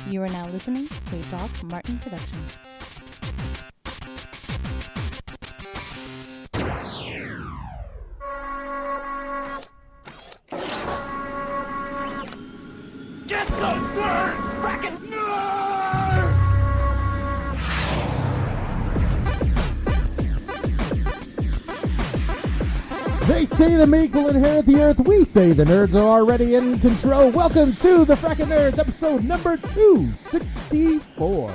You are now listening to a Doc Martin production. Get those nerds! Frackin' nerds! They say the meek will inherit the earth. We say the nerds are already in control. Welcome to the Frackin' Nerds, episode number 264.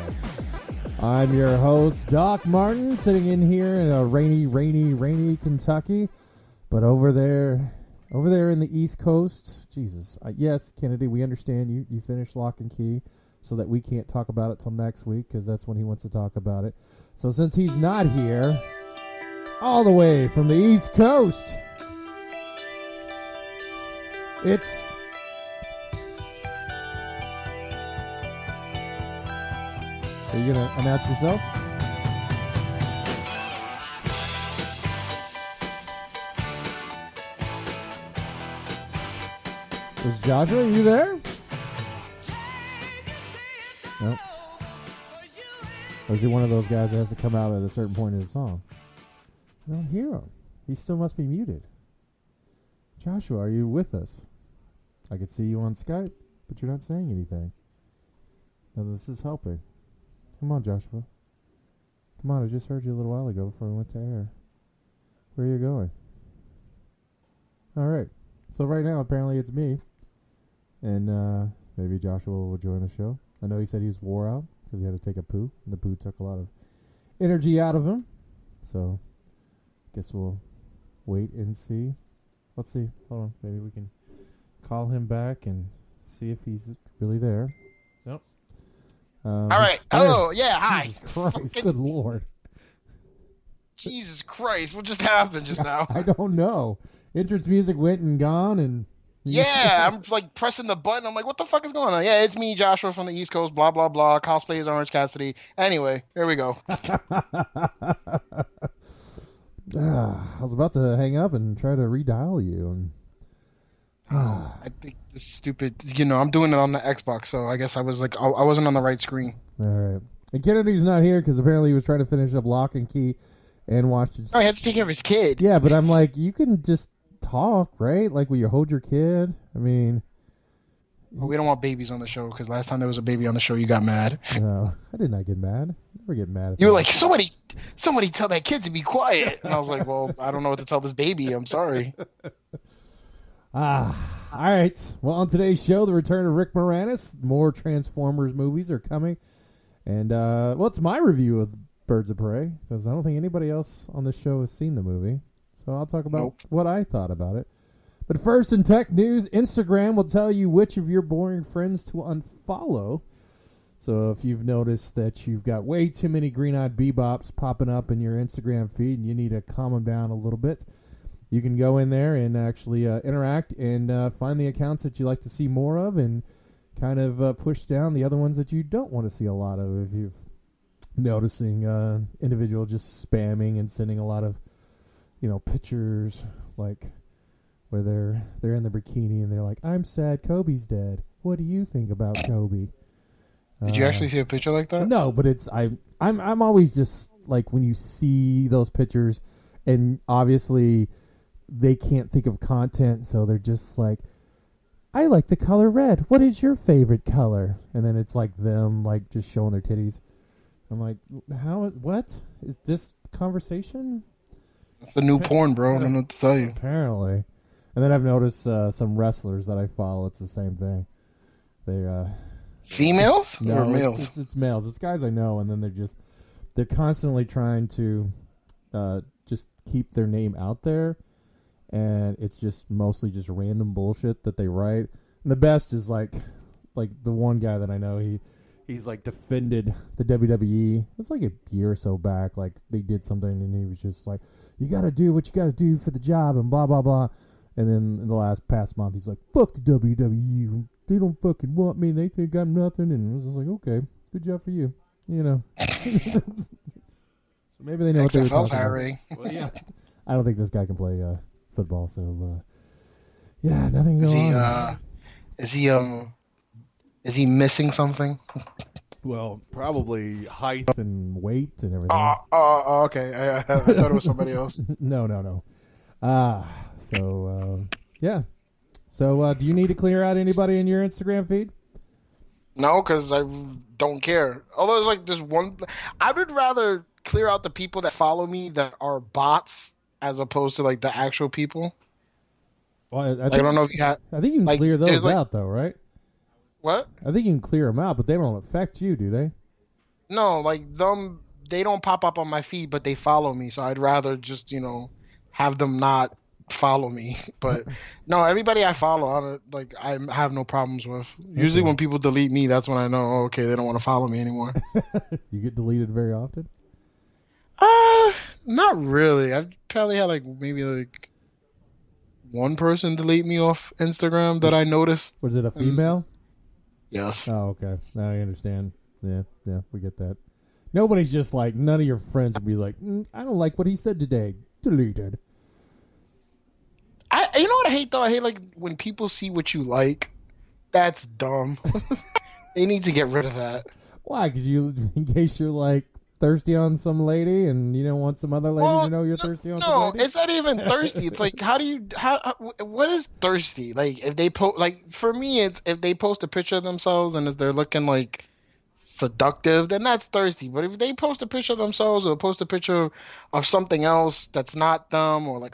I'm your host, Doc Martin, sitting in here in a rainy Kentucky. But over there in the East Coast, Jesus. Yes, Kennedy, we understand you finished Lock and Key so that we can't talk about it till next week because that's when he wants to talk about it. So since he's not here, all the way from the East Coast, it's Are you going to announce yourself? Is Joshua, are you there? Nope. Or is he one of those guys that has to come out at a certain point in the song? I don't hear him. He still must be muted. Joshua, are you with us? I could see you on Skype, but you're not saying anything. Now this is helping. Come on, Joshua. Come on, I just heard you a little while ago before we went to air. Where are you going? All right. So right now, apparently it's me. And maybe Joshua will join the show. I know he said he was wore out because he had to take a poo. And the poo took a lot of energy out of him. So guess we'll wait and see. Let's see. Hold on. Maybe we can call him back and see if he's really there. Nope. All right. Hello. Yeah. Hi. Jesus Christ. Good Lord. Jesus Christ. What just happened just now? I don't know. Entrance music went and gone and... Yeah, I'm like pressing the button. I'm like, what the fuck is going on? Yeah, it's me, Joshua from the East Coast, blah, blah, blah. Cosplay is Orange Cassidy. Anyway, there we go. I was about to hang up and try to redial you. And I think this stupid, I'm doing it on the Xbox, so I guess I was like, I wasn't on the right screen. All right. And Kennedy's not here because apparently he was trying to finish up Lock and Key and watch it. Oh, he had to take care of his kid. Yeah, but I'm like, you can just talk, right? Like, will you hold your kid? I mean... Well, we don't want babies on the show because last time there was a baby on the show, you got mad. No, I did not get mad. I never get mad. You were like, somebody tell that kid to be quiet. And I was like, well, I don't know what to tell this baby. I'm sorry. All right. Well, on today's show, the return of Rick Moranis. More Transformers movies are coming. And, it's my review of Birds of Prey because I don't think anybody else on the show has seen the movie. So I'll talk about what I thought about it. But first, in tech news, Instagram will tell you which of your boring friends to unfollow. So if you've noticed that you've got way too many green-eyed bebops popping up in your Instagram feed and you need to calm them down a little bit, you can go in there and actually interact and find the accounts that you like to see more of and kind of push down the other ones that you don't want to see a lot of. If you're noticing individual just spamming and sending a lot of pictures like where they're in the bikini and they're like, I'm sad Kobe's dead. What do you think about Kobe? Did you actually see a picture like that? No, but I'm always just like when you see those pictures and obviously they can't think of content, so they're just like, I like the color red. What is your favorite color? And then it's like them like just showing their titties. I'm like, what is this conversation? It's the new porn, bro. I don't know what to tell you. Apparently. And then I've noticed some wrestlers that I follow, it's the same thing. They females? No, or males? It's males. It's guys I know, and then they're constantly trying to just keep their name out there, and it's just mostly just random bullshit that they write. And the best is like the one guy that I know, he's like defended the WWE. It was like a year or so back. Like they did something and he was just like, you got to do what you got to do for the job and blah, blah, blah. And then in the past month, he's like, fuck the WWE. They don't fucking want me. They think I'm nothing. And I was just like, okay, good job for you. So maybe they know what they were talking about. Well, yeah. I don't think this guy can play football. So, yeah, nothing going on. Is he Is he missing something? Well, probably height and weight and everything. Okay. I thought it was somebody else. No. Yeah. So, do you need to clear out anybody in your Instagram feed? No, because I don't care. Although it's like this one, I would rather clear out the people that follow me that are bots as opposed to like the actual people. Well, I Like, I don't know if you have I think you can like, clear those there's, like- out, though, right? what? I think you can clear them out, but they don't affect you, do they? No, like them. They don't pop up on my feed, but they follow me. So I'd rather just have them not follow me. But no, everybody I follow, I have no problems with. Usually when people delete me, that's when I know, oh, okay, they don't want to follow me anymore. You get deleted very often? Not really. I've probably had maybe one person delete me off Instagram that I noticed. Was it a female? Yes. Oh, okay. Now I understand. Yeah, we get that. Nobody's just like, none of your friends would be like, I don't like what he said today. Deleted. You know what I hate though? I hate when people see what you like. That's dumb. They need to get rid of that. Why? Because in case you're like thirsty on some lady and you don't want some other lady to know you're thirsty on some lady? No, it's not even thirsty. It's like, what is thirsty? Like, if they post, for me, it's if they post a picture of themselves and if they're looking seductive, then that's thirsty. But if they post a picture of themselves or post a picture of something else that's not them or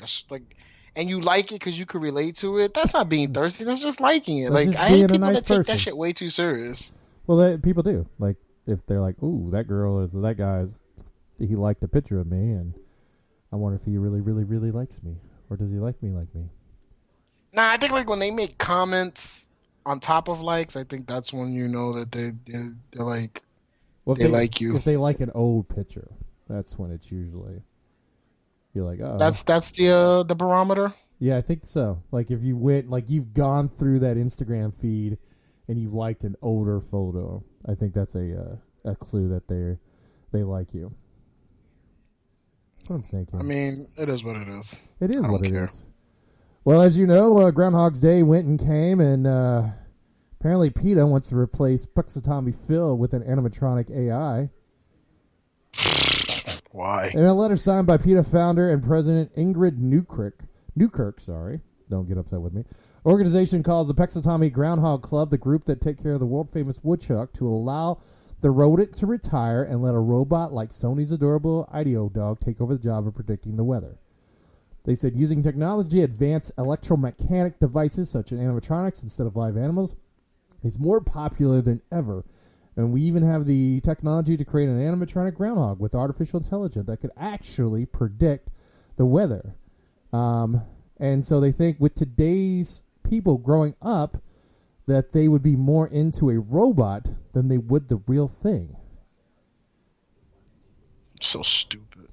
and you like it because you can relate to it, that's not being thirsty. That's just liking it. That's just I hate being a people nice that take person. that shit way too serious. Well, people do. Like, if they're like, ooh, he liked a picture of me, and I wonder if he really, really, really likes me. Or does he like me? Nah, I think when they make comments on top of likes, I think that's when you know that they're like, Well, if they like you. If they like an old picture, that's when it's usually, you're like, oh. That's the barometer. Yeah, I think so. Like, if you went, you've gone through that Instagram feed and you've liked an older photo, I think that's a clue that they like you. That's what I'm thinking. I mean, it is what it is. It is I don't what it care. is. Well, as you know, Groundhog's Day went and came, and apparently PETA wants to replace Puxatawny Phil with an animatronic AI. Why? In a letter signed by PETA founder and president Ingrid Newkirk, don't get upset with me. Organization calls the Puxatawny Groundhog Club the group that take care of the world-famous woodchuck to allow the rodent to retire and let a robot like Sony's adorable IDEO dog take over the job of predicting the weather. They said using technology, advanced electromechanic devices such as animatronics instead of live animals is more popular than ever. And we even have the technology to create an animatronic groundhog with artificial intelligence that could actually predict the weather. And so they think with today's people growing up that they would be more into a robot than they would the real thing. So stupid.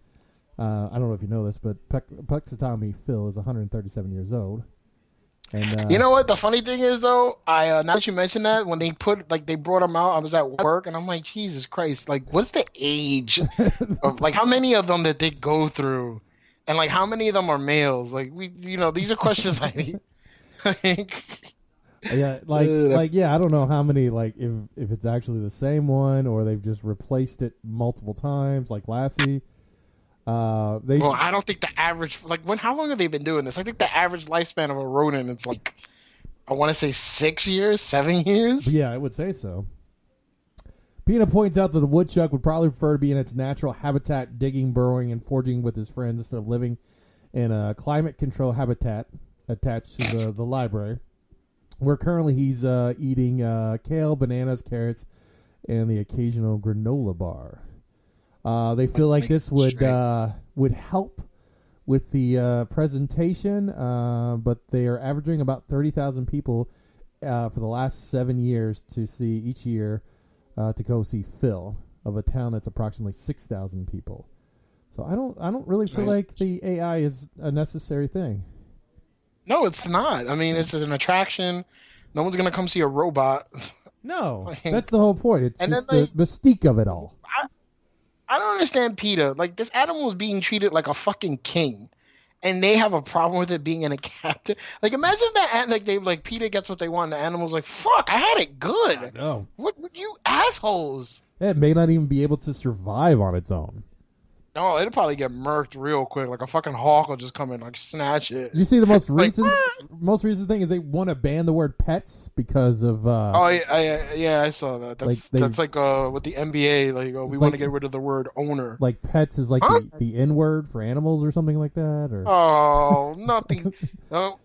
I don't know if you know this, but Puxatawny Phil is 137 years old. And you know what? The funny thing is, though, now that you mentioned that, when they brought him out, I was at work, and I'm like, Jesus Christ, what's the age of, how many of them did they go through? And, how many of them are males? These are questions I need. Yeah, I don't know how many, if it's actually the same one or they've just replaced it multiple times, like Lassie. I don't think the average, how long have they been doing this? I think the average lifespan of a rodent is I want to say 6 years, 7 years. Yeah, I would say so. PETA points out that the woodchuck would probably prefer to be in its natural habitat, digging, burrowing, and foraging with his friends instead of living in a climate control habitat attached to the library, where currently he's eating kale, bananas, carrots, and the occasional granola bar. They feel like this would help with the presentation, but they are averaging about 30,000 people for the last 7 years to see each year to go see Phil of a town that's approximately 6,000 people. So I don't really feel like the AI is a necessary thing. No, it's not. I mean, it's an attraction. No one's gonna come see a robot. No, that's the whole point. It's just the mystique of it all. I don't understand PETA. This animal is being treated like a fucking king. and they have a problem with it being in a captive. Like, imagine that, like, PETA gets what they want, and the animal's like, fuck, I had it good. I know. What, you assholes? It may not even be able to survive on its own. No, it'll probably get murked real quick. Like a fucking hawk will just come in, like, snatch it. Did you see the most Like, recent thing is they want to ban the word pets because of Oh yeah, I saw that. That's like with the NBA, like, we want to get rid of the word owner. like pets is like the N word for animals or something like that, or Oh, nothing.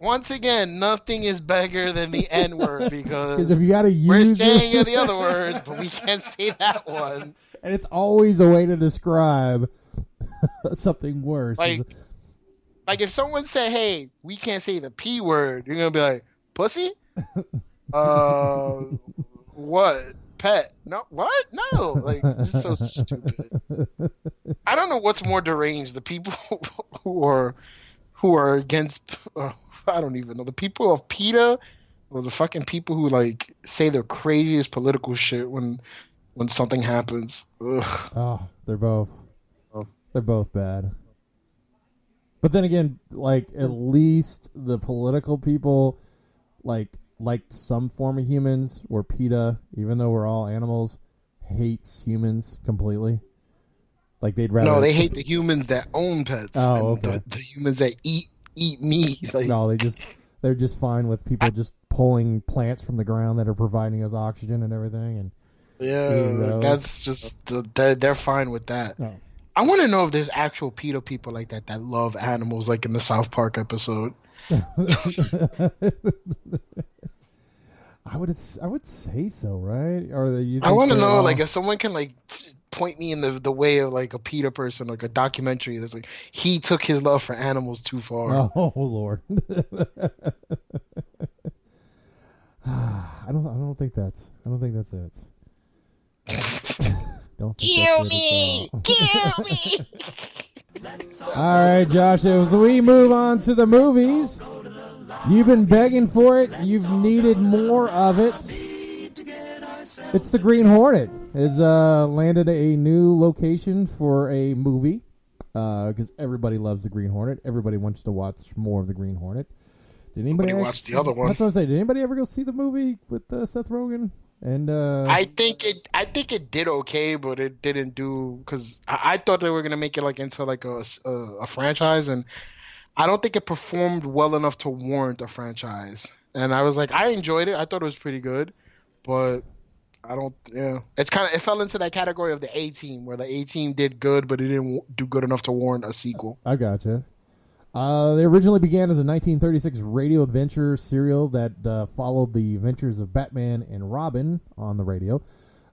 Once again, nothing is bigger than the N word because if you got to we're use saying it, the other words, but we can't say that one. and it's always a way to describe something worse. Like if someone said, "Hey, we can't say the P word," you're gonna be like, "Pussy." What? Pet? No, what? No, like, this is so stupid. I don't know what's more deranged: the people who are against. I don't even know, the people of PETA, or the fucking people who like say the craziest political shit when something happens. Ugh. Oh, they're both bad. But then again, like, at least the political people, like some form of humans, or PETA, even though we're all animals, hates humans completely. Like, they'd rather... No, they hate the humans that own pets. Oh, okay. The humans that eat meat. Like, no, they're just fine with people just pulling plants from the ground that are providing us oxygen and everything. And yeah, that's just... They're fine with that. Oh. I want to know if there's actual PETA people like that love animals, like in the South Park episode. I would say so, right? Or I want to know, like, if someone can like point me in the way of like a PETA person, like a documentary that's like he took his love for animals too far. Oh Lord. I don't think that's it. Kill me! Kill me! All right, Josh, as we move on to the movies, you've been begging for it. You've needed more of it. It's the Green Hornet. Has landed a new location for a movie because everybody loves the Green Hornet. Everybody wants to watch more of the Green Hornet. Did anybody watch the other one? That's what I'm saying. Did anybody ever go see the movie with Seth Rogen? And I think it did okay, but it didn't do, because I thought they were gonna make it like into like a franchise, and I don't think it performed well enough to warrant a franchise. And I was like, I enjoyed it. I thought it was pretty good, but I don't. Yeah, it fell into that category of the A-Team, where the A-Team did good, but it didn't do good enough to warrant a sequel. I gotcha. They originally began as a 1936 radio adventure serial that followed the adventures of Batman and Robin on the radio.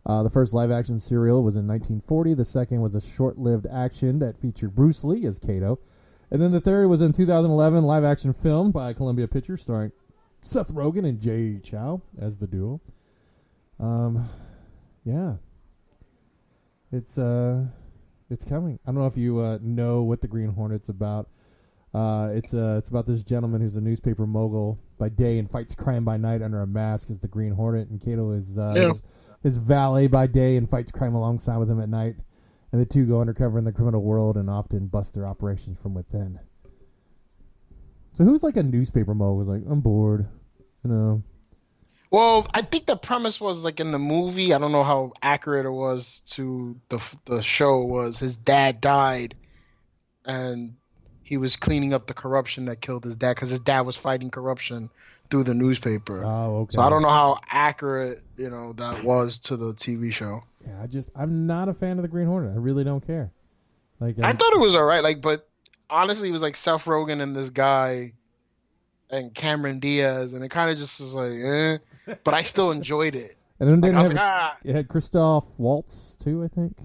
The first live-action serial was in 1940. The second was a short-lived action that featured Bruce Lee as Kato. And then the third was in 2011, live-action film by Columbia Pictures starring Seth Rogen and Jay Chow as the duo. Yeah. It's coming. I don't know if you know what the Green Hornet's about. It's about this gentleman who's a newspaper mogul by day and fights crime by night under a mask as the Green Hornet, and Kato is his valet by day and fights crime alongside with him at night, and the two go undercover in the criminal world and often bust their operations from within. So who's like a newspaper mogul? Like, I'm bored, you know. Well, I think the premise was like in the movie. I don't know how accurate it was to the show. Was his dad died, and he was cleaning up the corruption that killed his dad, because his dad was fighting corruption through the newspaper. Oh, okay. So I don't know how accurate, that was to the TV show. Yeah, I'm not a fan of the Green Hornet. I really don't care. Like, I thought it was alright. Like, but honestly, it was like Seth Rogen and this guy and Cameron Diaz, and it kind of just was like, eh. But I still enjoyed it. And then it had Christoph Waltz too, I think.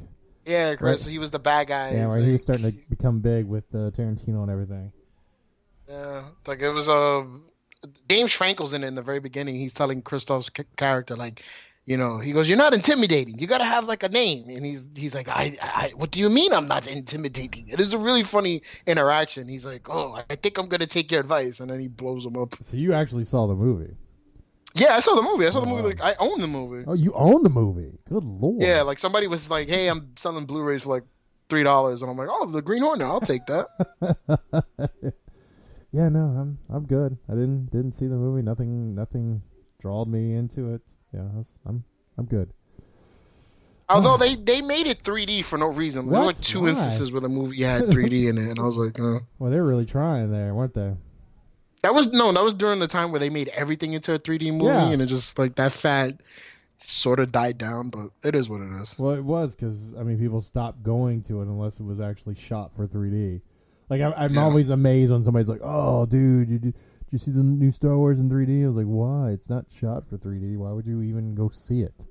Yeah, Chris, right. He was the bad guy. Yeah, right. He was starting to become big with Tarantino and everything. Yeah, like it was James Franco's in it in the very beginning. He's telling Christoph's character, like, he goes, "You're not intimidating. You got to have like a name." And he's like, I what do you mean I'm not intimidating? It is a really funny interaction. He's like, "Oh, I think I'm gonna take your advice," and then he blows him up. So you actually saw the movie? Yeah, I saw the movie. Like, I own the movie. Oh, you own the movie? Good lord. Yeah, like somebody was like, "Hey, I'm selling Blu-rays for like $3," and I'm like, "Oh, the Green Hornet, I'll take that." Yeah, no, I'm good. I didn't see the movie. Nothing drawed me into it. Yeah, I'm good. Although they made it 3D for no reason. There were What? two Why? instances where the movie had 3D in it, and I was like, Well, they're really trying there, weren't they? that was during the time where they made everything into a 3D movie, Yeah. and it just like that fad sort of died down. But it is what it is. Well, it was because I mean, people stopped going to it unless it was actually shot for 3D. Like I'm Yeah. always amazed when somebody's like, "Oh, dude, did you see the new Star Wars in 3D?" I was like, "Why? It's not shot for 3D. Why would you even go see it?"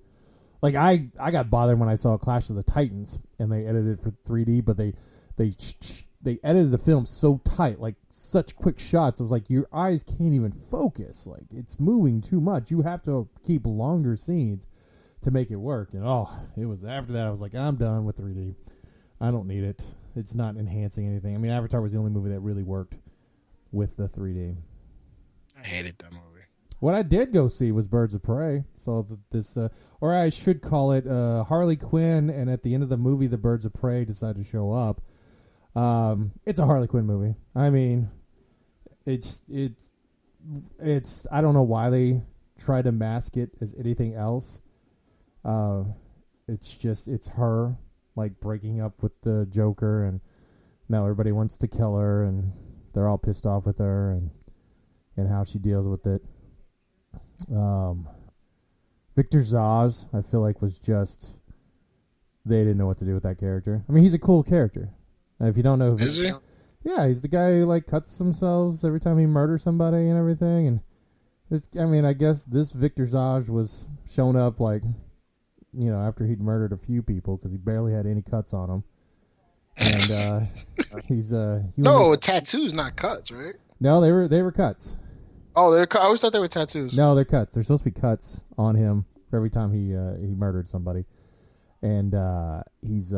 Like I got bothered when I saw Clash of the Titans and they edited it for 3D, but they edited the film so tight, like such quick shots. It was like your eyes can't even focus. Like it's moving too much. You have to keep longer scenes to make it work. And it was after that I was like, I'm done with 3D. I don't need it. It's not enhancing anything. I mean, Avatar was the only movie that really worked with the 3D. I hated that movie. What I did go see was Birds of Prey. So this, or I should call it Harley Quinn, and at the end of the movie, the Birds of Prey decide to show up. It's a Harley Quinn movie. I mean, it's. I don't know why they try to mask it as anything else. It's her like breaking up with the Joker, and now everybody wants to kill her, and they're all pissed off with her, and how she deals with it. Victor Zaz, I feel like was just they didn't know what to do with that character. I mean, he's a cool character. And if you don't know, Is he? yeah, he's the guy who like cuts themselves every time he murders somebody and everything. And I guess this Victor Zaz was shown up like, after he'd murdered a few people because he barely had any cuts on him. And he's No, tattoos, not cuts, right? no, they were cuts. Oh, I always thought they were tattoos. No, they're cuts. They're supposed to be cuts on him for every time he murdered somebody, and he's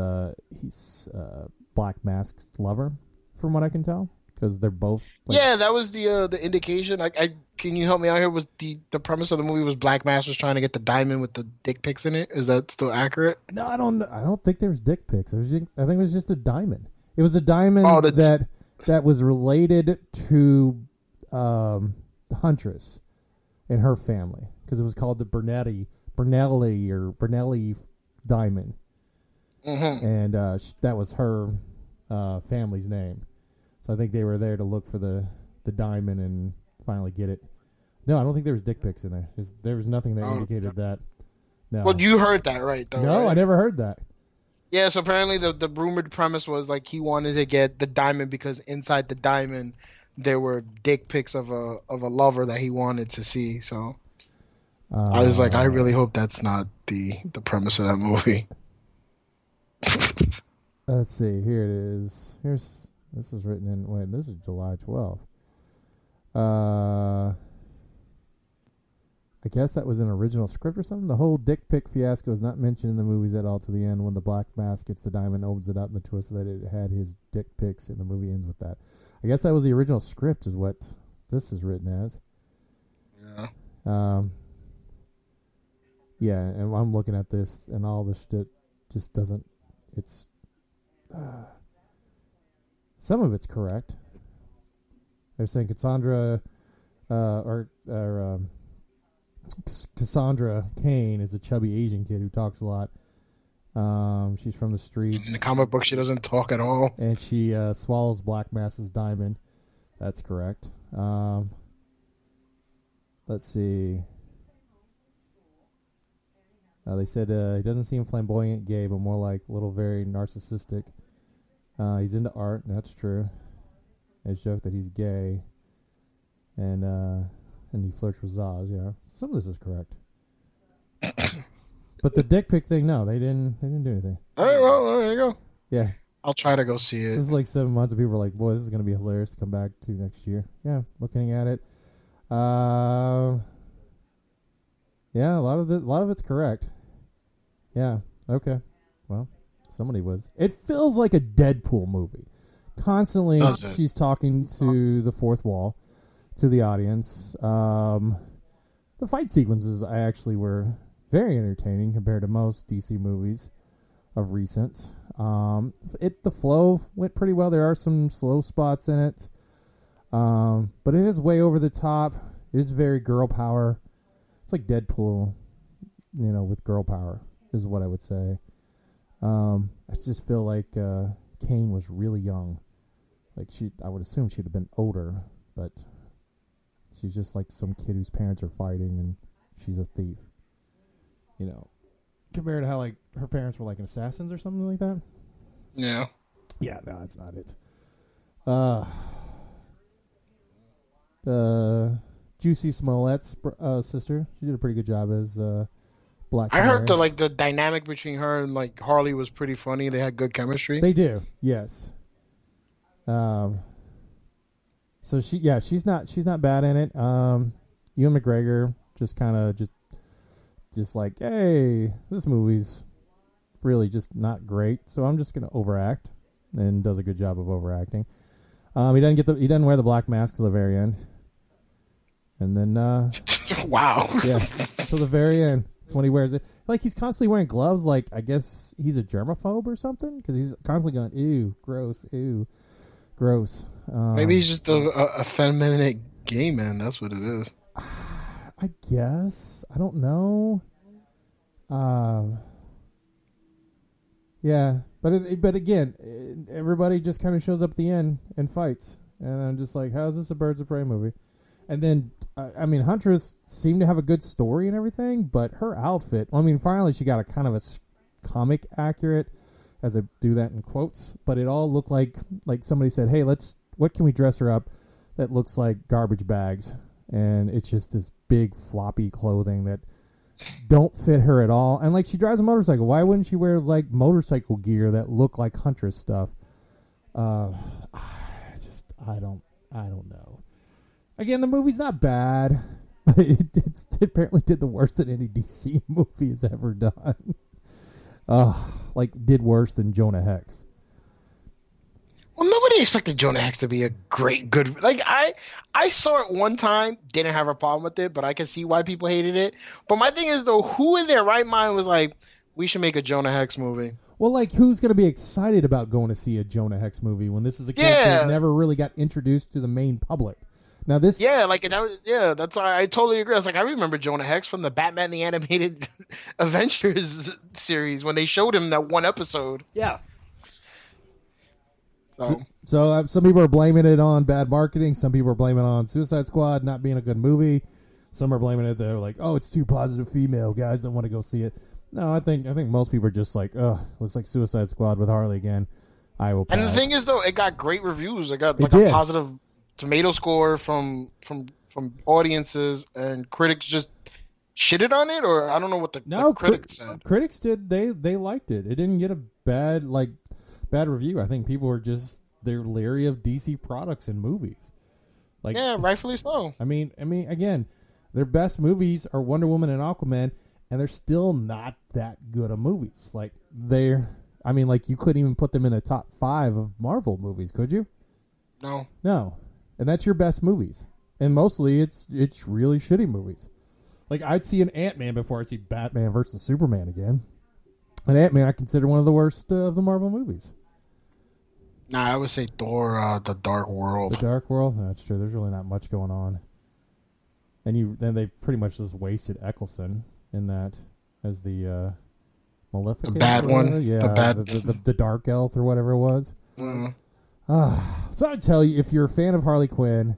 Black Mask's lover, from what I can tell, because they're both. Yeah, that was the indication. I can you help me out here? Was the premise of the movie was Black Mask was trying to get the diamond with the dick pics in it? Is that still accurate? No, I don't think there was dick pics. I think it was just a diamond. It was a diamond that was related to Huntress and her family, because it was called the Bernelli diamond. Mm-hmm. And that was her family's name. So I think they were there to look for the diamond and finally get it. No, I don't think there was dick pics in there. There was nothing that indicated that. No. Well, you heard that right, though. No, right? I never heard that. Yeah, so apparently the rumored premise was like he wanted to get the diamond because inside the diamond there were dick pics of a lover that he wanted to see. So I was like, I really hope that's not the premise of that movie. Let's see. Here it is. This is written in. Wait, this is July 12th. I guess that was an original script or something. The whole dick pic fiasco is not mentioned in the movies at all to the end when the Black Mask gets the diamond, opens it up, and the twist that it had his dick pics, and the movie ends with that. I guess that was the original script, is what this is written as. Yeah. Yeah, and I'm looking at this, and all this shit just doesn't. It's some of it's correct. They're saying Cassandra, Cassandra Cain is a chubby Asian kid who talks a lot. She's from the streets. In the comic book, she doesn't talk at all. And she swallows Black Mask's diamond. That's correct. Let's see. They said he doesn't seem flamboyant gay, but more like a little very narcissistic. He's into art, and that's true. It's joked that he's gay. And he flirts with Zaz, yeah. Some of this is correct. But the dick pic thing, no, they didn't do anything. All right, well, there you go. Yeah. I'll try to go see it. This is like 7 months, and people are like, boy, this is going to be hilarious to come back to next year. Yeah, looking at it. Yeah, a lot of it's correct. Yeah, okay. Well, somebody was. It feels like a Deadpool movie. Constantly, she's talking to the fourth wall, to the audience. The fight sequences actually were very entertaining compared to most DC movies of recent. The flow went pretty well. There are some slow spots in it. But it is way over the top. It is very girl power. It's like Deadpool, with girl power is what I would say. I just feel like Kane was really young. Like I would assume she'd have been older, but she's just like some kid whose parents are fighting and she's a thief. Compared to how like her parents were like assassins or something like that. Yeah. Yeah, no, that's not it. Juicy Smollett's sister, she did a pretty good job as Black I heard Canary. the dynamic between her and like Harley was pretty funny. They had good chemistry. They do, yes. So she's not bad in it. Ewan McGregor just kind of just like, hey, this movie's really just not great, so I'm just gonna overact, and does a good job of overacting. He doesn't wear the black mask till the very end, and then Wow. yeah, till the very end. It's when he wears it. Like he's constantly wearing gloves. Like I guess he's a germaphobe or something because he's constantly going, ew, gross, ew, gross. Maybe he's just a effeminate gay man. That's what it is. I guess. I don't know. Yeah, but again, everybody just kind of shows up at the end and fights, and I'm just like, how is this a Birds of Prey movie? And then, Huntress seemed to have a good story and everything, but her outfit, finally she got a kind of a comic accurate, as I do that in quotes, but it all looked like somebody said, hey, what can we dress her up that looks like garbage bags? And it's just this big floppy clothing that don't fit her at all. And like she drives a motorcycle. Why wouldn't she wear like motorcycle gear that look like Huntress stuff? I don't know. Again, the movie's not bad, but it apparently did the worst that any DC movie has ever done. Did worse than Jonah Hex. Well, nobody expected Jonah Hex to be a good. Like I saw it one time, didn't have a problem with it, but I can see why people hated it. But my thing is though, who in their right mind was like, we should make a Jonah Hex movie? Well, like who's going to be excited about going to see a Jonah Hex movie when this is a character that never really got introduced to the main public? Now this, that's why I totally agree. I was like, I remember Jonah Hex from the Batman the Animated Adventures series when they showed him that one episode. Yeah. So some people are blaming it on bad marketing. Some people are blaming it on Suicide Squad not being a good movie. Some are blaming it. They're like, oh, it's too positive female. Guys don't want to go see it. No, I think most people are just like, looks like Suicide Squad with Harley again. I will pass. And the thing is, though, it got great reviews. It got like a positive tomato score from audiences, and critics just shitted on it, or I don't know what the critics said. Critics did. They liked it. It didn't get a bad review. I think people are just they're leery of DC products and movies. Like, yeah, rightfully so. I mean, again, their best movies are Wonder Woman and Aquaman, and they're still not that good of movies. Like you couldn't even put them in the top 5 of Marvel movies, could you? No, and that's your best movies, and mostly it's really shitty movies. Like I'd see an Ant-Man before I'd see Batman versus Superman again. And Ant-Man I consider one of the worst of the Marvel movies. Nah, I would say Thor: The Dark World. The Dark World? No, that's true. There's really not much going on. And then they pretty much just wasted Eccleston in that as the Maleficent. The bad one? Yeah, the Dark Elf or whatever it was. Mm. So I'd tell you, if you're a fan of Harley Quinn,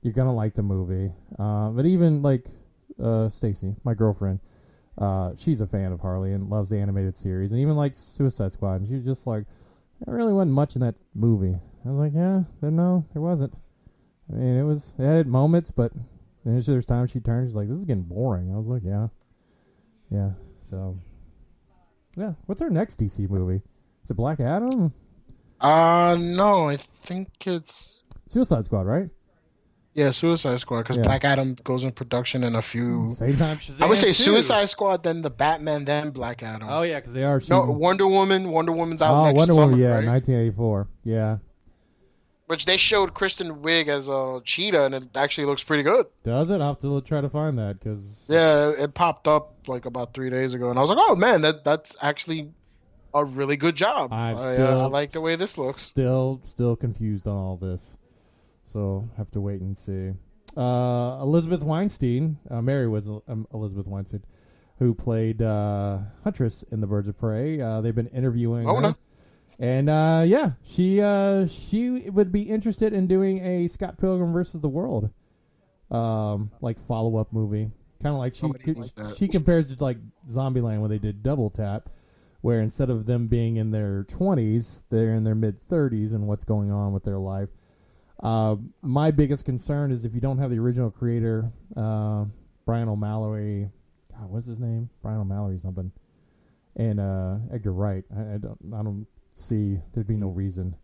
you're going to like the movie. But even like Stacy, my girlfriend, she's a fan of Harley and loves the animated series and even likes Suicide Squad. And she's just like, there really wasn't much in that movie. I was like, yeah, no, there wasn't. I mean, it had moments, but then there's times she turns, she's like, this is getting boring. I was like, yeah. So, yeah. What's our next DC movie? Is it Black Adam? No, I think it's Suicide Squad, right? Yeah, Suicide Squad, because Black Adam goes in production in a few. Same time Shazam. I would say Suicide Squad, then the Batman, then Black Adam. Oh yeah, because they are. No, Wonder Woman's out next Wonder summer, Woman, yeah, right? 1984, yeah. Which they showed Kristen Wiig as a cheetah, and it actually looks pretty good. Does it? I'll have to try to find that because. Yeah, it popped up like about 3 days ago, and I was like, oh man, that's actually a really good job. I like the way this looks. Still confused on all this. So have to wait and see. Elizabeth Weinstein, Mary was Elizabeth Weinstein, who played Huntress in The Birds of Prey. They've been interviewing her. And yeah, she would be interested in doing a Scott Pilgrim versus the World, like follow-up movie. Kind of like she compares it to like Zombieland when they did Double Tap, where instead of them being in their 20s, they're in their mid-30s and what's going on with their life. My biggest concern is if you don't have the original creator, Brian O'Malley. God, what's his name? Brian O'Malley something. And Edgar Wright. I don't see there'd be no reason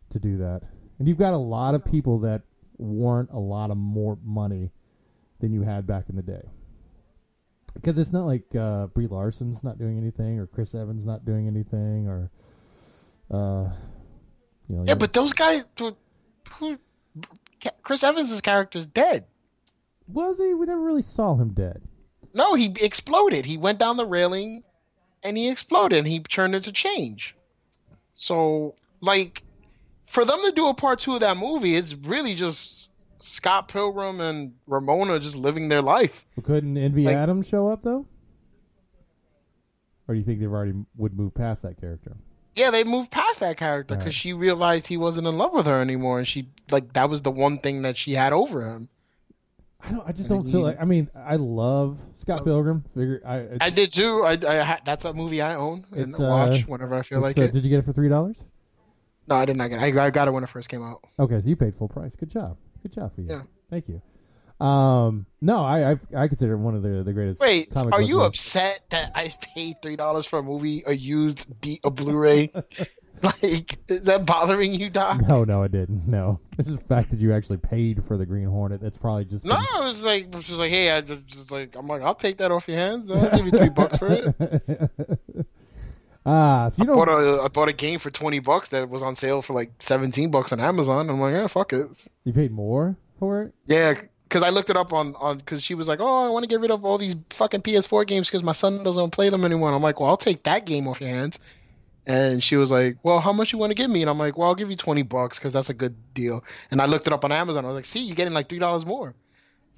to do that. And you've got a lot of people that warrant a lot of more money than you had back in the day. Because it's not like Brie Larson's not doing anything, or Chris Evans not doing anything, or yeah, but those guys, Chris Evans' character's dead. Was he? We never really saw him dead. No, he exploded. He went down the railing, and he exploded, and he turned into change. So, like, for them to do a part 2 of that movie, it's really just Scott Pilgrim and Ramona just living their life. Well, couldn't Envy Adams show up, though? Or do you think they've already would move past that character? Yeah, they moved past that character because she realized he wasn't in love with her anymore, and she, like, that was the one thing that she had over him. I just don't feel like. I mean, I love Scott Pilgrim. I did too. That's a movie I own and watch whenever I feel like it. Did you get it for $3? No, I did not get it. I got it when it first came out. Okay, so you paid full price. Good job. Good job for you. Yeah. Thank you. No, I consider it one of the greatest. Wait, comic are book you movies. upset that I paid $3 for a movie, a Blu-ray? Like, is that bothering you, Doc? No, I didn't. No, it's just the fact that you actually paid for the Green Hornet. That's probably just no. It was like, hey, I'm like, I'll take that off your hands. I'll give you $3 for it. So you I bought a game for $20 that was on sale for like $17 on Amazon. I'm like, yeah, fuck it. You paid more for it? Yeah, because I looked it up on because she was like, oh, I want to get rid of all these fucking PS4 games because my son doesn't play them anymore. And I'm like, well, I'll take that game off your hands. And she was like, well, how much you want to give me? And I'm like, well, I'll give you $20 because that's a good deal. And I looked it up on Amazon. I was like, see, you're getting like $3 more.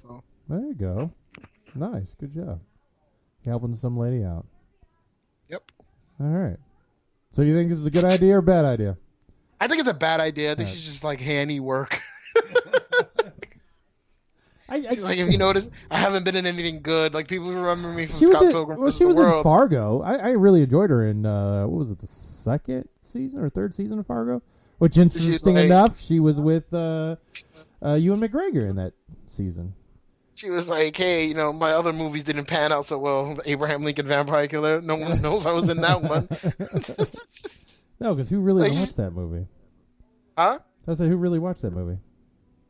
So there you go. Nice. Good job. You're helping some lady out. Yep. All right. So you think this is a good idea or a bad idea? I think it's a bad idea. I think she's just like handy work. She's like, if you notice, I haven't been in anything good. Like, people remember me from Scott Pilgrim. Well, she was in Fargo. I really enjoyed her in, what was it, the second season or third season of Fargo? Which, interesting enough, she was with Ewan McGregor in that season. She was like, hey, my other movies didn't pan out so well. Abraham Lincoln Vampire Killer. No one knows I was in that one. No, because who really watched that movie? Huh? I said, who really watched that movie?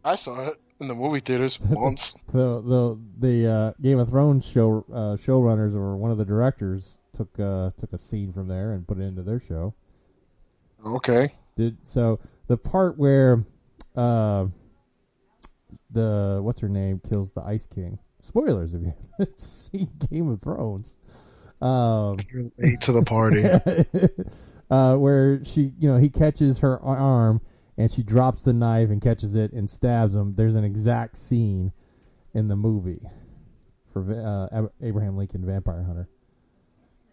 I saw it in the movie theaters once. The Game of Thrones showrunners or one of the directors took a scene from there and put it into their show. Okay. So the part where what's her name kills the Ice King. Spoilers if you haven't seen Game of Thrones. You're late to the party. Where she, he catches her arm. And she drops the knife and catches it and stabs him. There's an exact scene in the movie for Abraham Lincoln Vampire Hunter.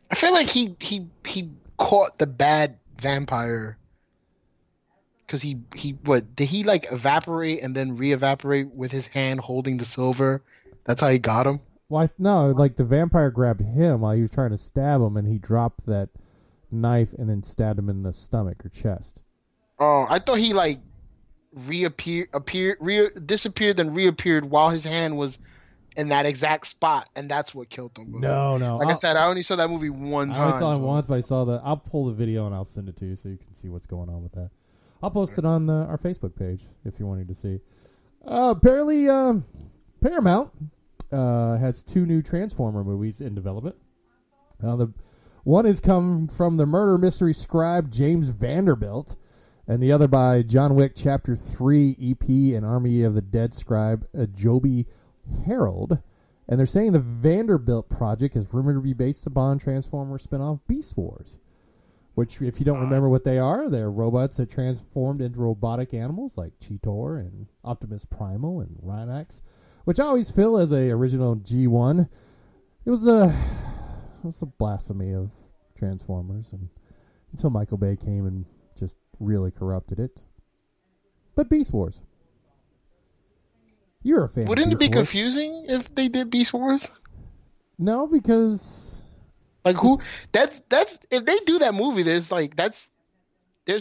I feel like he caught the bad vampire because did he like evaporate and then re-evaporate with his hand holding the silver? That's how he got him? Well, no, like the vampire grabbed him while he was trying to stab him, and he dropped that knife and then stabbed him in the stomach or chest. Oh, I thought he like disappeared, then reappeared while his hand was in that exact spot, and that's what killed him. No. Like I said, I only saw that movie one time. I only saw it once, but I'll pull the video and I'll send it to you so you can see what's going on with that. I'll post it on our Facebook page if you wanted to see. Apparently, Paramount has 2 new Transformer movies in development. The one is come from the murder mystery scribe James Vanderbilt, and the other by John Wick Chapter 3 EP and Army of the Dead scribe Joby Harold. And they're saying the Vanderbilt project is rumored to be based upon Transformer spinoff Beast Wars. which, if you don't remember what they are, they're robots that transformed into robotic animals like Cheetor and Optimus Primal and Rhinox, which I always feel as a original G1. It was a blasphemy of Transformers, and until Michael Bay came and just really corrupted it. But Beast Wars. You're a fan. Wouldn't of it be Beast Wars. confusing if they did Beast Wars? No, because Like who? That's if they do that movie, there's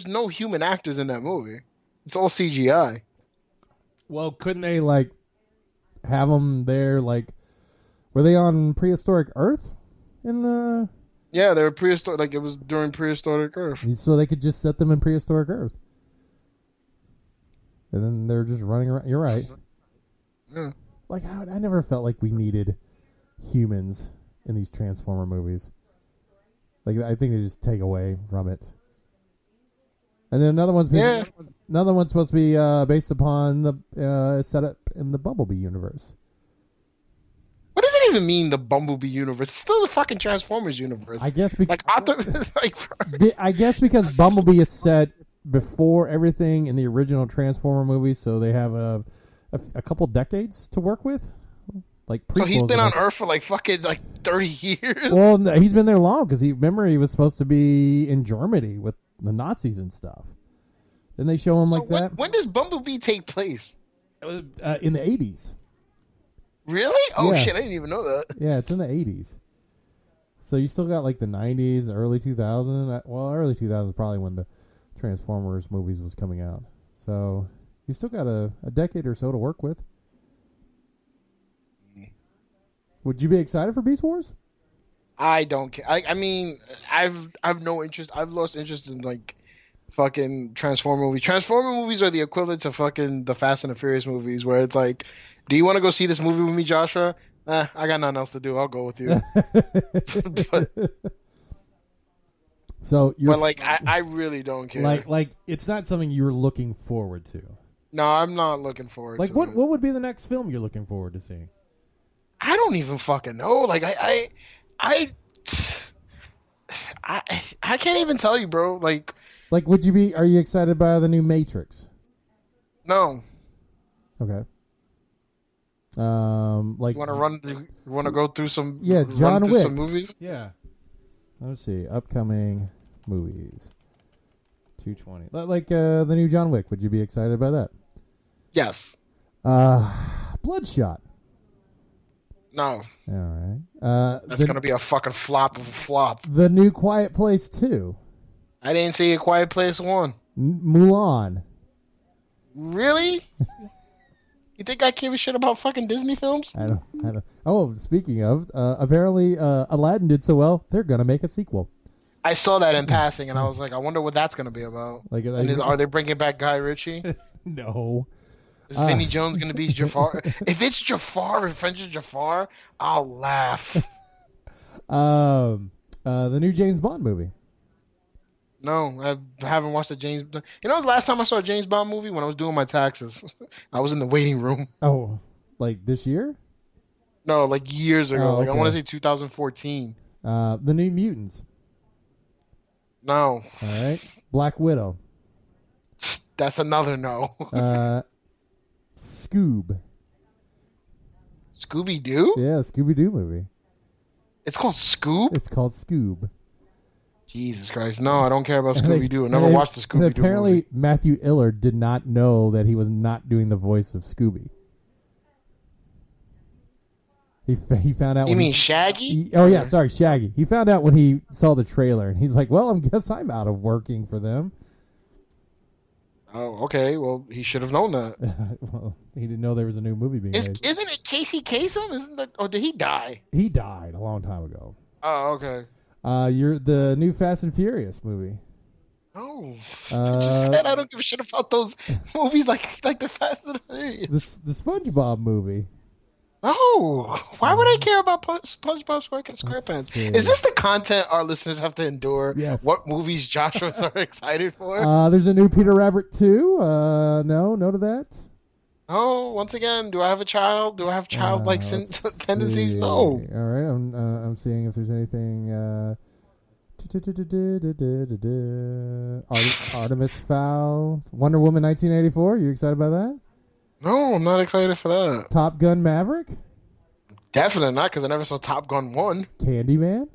no human actors in that movie. It's all CGI. well, couldn't they like have them there? Like, were they on prehistoric Earth in the? Yeah, they were prehistoric. Like it was during prehistoric Earth. So they could just set them in prehistoric Earth, and then they're just running around. You're right. Yeah. Like I never felt like we needed humans in these Transformer movies. Like I think they just take away from it. And then another one's supposed to be based upon the setup in the Bumblebee universe. What does it even mean? The Bumblebee universe? It's still the fucking Transformers universe. I guess I guess because Bumblebee is set before everything in the original Transformer movies, so they have a couple decades to work with. Like so he's prequels been on and- Earth for like fucking 30 years. Well, no, he's been there long because remember he was supposed to be in Germany with the Nazis and stuff. Didn't they show him like that? When does Bumblebee take place? In the 80s. Really? Oh Yeah. shit! I didn't even know that. Yeah, it's in the 80s. So you still got like the 90s, the early 2000s. Well, early 2000s is probably when the Transformers movies was coming out. So you still got a decade or so to work with. Would you be excited for Beast Wars? I don't care. I mean, I've no interest. I've lost interest in like fucking Transformer movies. Transformer movies are the equivalent to fucking the Fast and the Furious movies, where it's like, do you want to go see this movie with me, Joshua? I got nothing else to do. I'll go with you. So you're But like, I really don't care. like it's not something you're looking forward to. No, I'm not looking forward Like to what it. would be the next film you're looking forward to seeing? I don't even fucking know. Like I can't even tell you, bro. Like Like are you excited by the new Matrix? no. Okay. Like You want to go through some? Yeah, run John through Wick. some movies. Yeah. Let's see. Upcoming movies. 220. Like the new John Wick. Would you be excited by that? Yes. Bloodshot. No. All right. That's gonna be a fucking flop of a flop. The new Quiet Place 2. I didn't see A Quiet Place 1. Mulan. Really? You think I give a shit about fucking Disney films? I don't. Oh, speaking of, apparently Aladdin did so well, they're gonna make a sequel. I saw that in passing, and I was like, I wonder what that's gonna be about. Like, Are they bringing back Guy Ritchie? No. Is Vinnie Jones gonna be Jafar? If it's Jafar, if French is Jafar, I'll laugh. The new James Bond movie. No, I haven't watched a James. You know, the last time I saw a James Bond movie when I was doing my taxes, I was in the waiting room. Oh, like this year? No, like years ago. Oh, Like I okay. want to say 2014. The New Mutants. No, All right. Black Widow. that's another no. Scoob. Scooby Doo? Yeah, Scooby Doo movie. It's called Scoob. It's called Scoob. Jesus Christ! No, I don't care about And they- Scooby Doo. I and never they- watched the and Scooby Doo apparently, movie. Matthew Illard did not know that he was not doing the voice of Scooby. He found out. You when mean Shaggy? Oh yeah, sorry, Shaggy. He found out when he saw the trailer, and he's like, "Well, I guess I'm out of working for them." Oh, okay. Well, he should have known that. Well, he didn't know there was a new movie being made. Isn't it Casey Kasem? Isn't that? Or did he die? He died a long time ago. Oh, okay. You're the new Fast and Furious movie. Oh, Uh, I just said I don't give a shit about those movies like the Fast and the Furious. The SpongeBob movie. No, why would I care about SpongeBob SquarePants? see. Is this the content our listeners have to endure? Yes. What movies Joshua's are excited for? There's a new Peter Rabbit 2. No to that. Oh, once again, do I have a child? Do I have childlike Let's tendencies? see. No. All right, I'm seeing if there's anything. Artemis Fowl, Wonder Woman 1984. You excited about that? No, I'm not excited for that. Top Gun Maverick, Definitely not, because I never saw Top Gun 1. Candyman.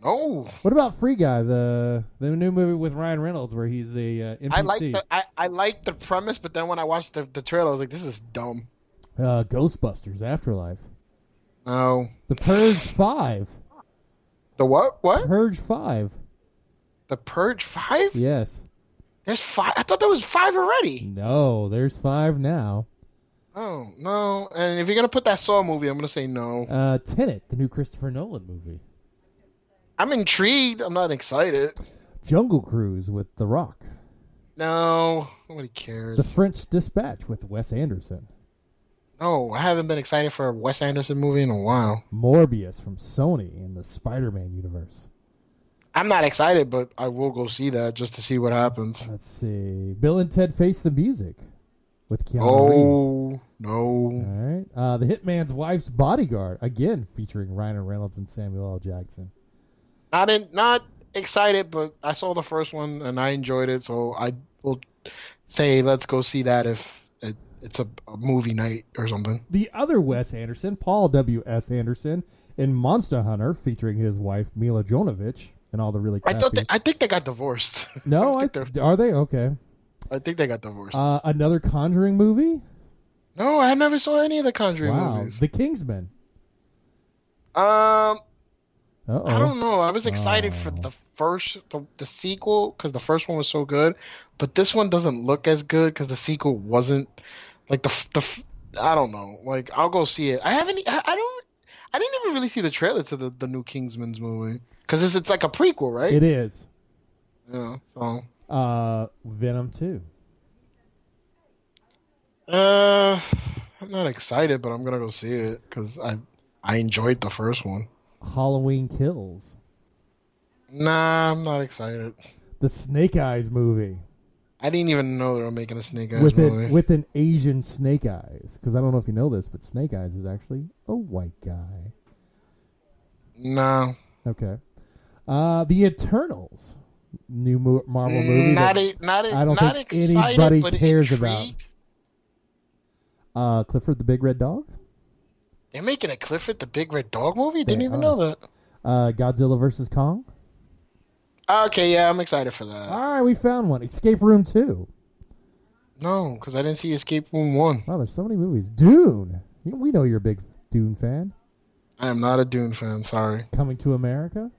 No. What about Free Guy, the new movie with Ryan Reynolds where he's a NPC? I like the premise, but then when I watched the trailer, I was like, this is dumb. Ghostbusters Afterlife. No. The Purge 5. The what? What? Purge 5. The Purge 5? Yes. There's 5. I thought there was 5 already. No, there's 5 now. Oh, no. And if you're going to put that Saw movie, I'm going to say no. Tenet, the new Christopher Nolan movie. I'm intrigued. I'm not excited. Jungle Cruise with The Rock. No. Nobody cares. The French Dispatch with Wes Anderson. No, I haven't been excited for a Wes Anderson movie in a while. Morbius from Sony in the Spider-Man universe. I'm not excited, but I will go see that just to see what happens. Let's see. Bill and Ted Face the Music with Keanu Reeves. No. All right. The Hitman's Wife's Bodyguard, again featuring Ryan Reynolds and Samuel L. Jackson. Not excited, but I saw the first one and I enjoyed it, so I will say let's go see that if it's a movie night or something. The other Wes Anderson, Paul W.S. Anderson, in Monster Hunter, featuring his wife Mila Jovovich and all the really crappy... I think they got divorced. No, are they? Okay. I think they got divorced. Another Conjuring movie? No, I never saw any of the Conjuring Wow. movies. The Kingsman. Uh-oh. I I don't know. I was excited for the sequel because the first one was so good, but this one doesn't look as good because the sequel wasn't like I don't know. Like I'll go see it. I didn't even really see the trailer to the new Kingsman's movie because it's like a prequel, right? It is. Yeah. So. Venom 2. I'm not excited, but I'm gonna go see it because I enjoyed the first one. Halloween Kills. Nah, I'm not excited. The Snake Eyes movie. I didn't even know they were making a Snake Eyes movie. With an Asian Snake Eyes. Because I don't know if you know this, but Snake Eyes is actually a white guy. No. Okay. The Eternals. New Marvel movie. I don't think anybody cares about. Clifford the Big Red Dog. They're making a Clifford the Big Red Dog movie? Didn't even know that. Godzilla vs. Kong. Okay, yeah, I'm excited for that. All right, we found one. Escape Room 2. No, because I didn't see Escape Room 1. Wow, there's so many movies. Dune. We know you're a big Dune fan. I am not a Dune fan, sorry. Coming to America.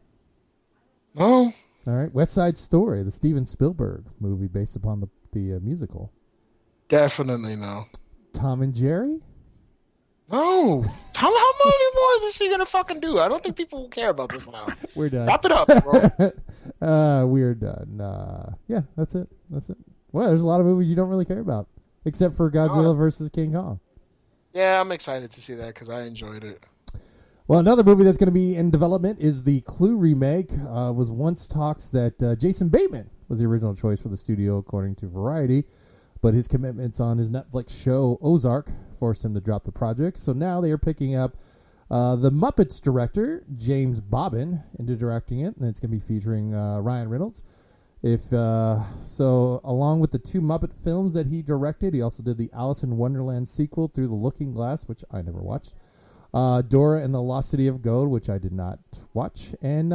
No. All right, West Side Story, the Steven Spielberg movie based upon the musical. Definitely no. Tom and Jerry. No. How many more is she gonna fucking do? I don't think people will care about this now. We're done. Wrap it up, bro. We're done. Yeah, that's it. Well, there's a lot of movies you don't really care about, except for Godzilla versus King Kong. Yeah, I'm excited to see that because I enjoyed it. Well, another movie that's going to be in development is the Clue remake. Was once talks that Jason Bateman was the original choice for the studio, according to Variety, but his commitments on his Netflix show Ozark forced him to drop the project. So now they are picking up the Muppets director, James Bobbin, into directing it, and it's going to be featuring Ryan Reynolds. So along with the 2 Muppet films that he directed, he also did the Alice in Wonderland sequel, Through the Looking Glass, which I never watched. Dora and the Lost City of Gold, which I did not watch. And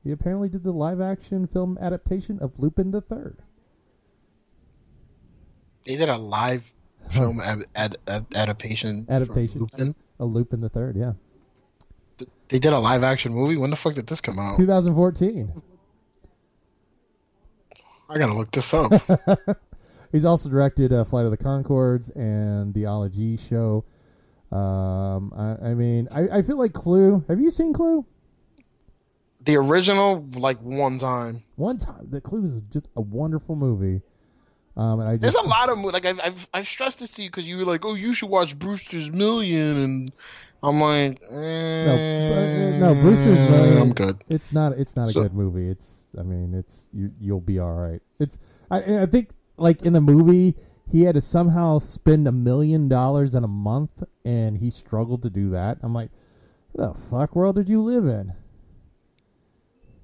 he apparently did the live-action film adaptation of Lupin the Third. They did a live film adaptation. Adaptation. Lupin? Of Lupin the Third, yeah. They did a live-action movie? When the fuck did this come out? 2014. I gotta look this up. He's also directed Flight of the Conchords and the Ala G show. I feel like Clue. Have you seen Clue? The original, like one time. One time. The Clue is just a wonderful movie. There's a lot of like I've stressed this to you because you were like, oh, you should watch Brewster's Million, and I'm like, no, Brewster's Million. I'm good. It's not a good movie. You'll be all right. I think like in the movie he had to somehow spend $1 million in a month, and he struggled to do that. I'm like, what the fuck world did you live in?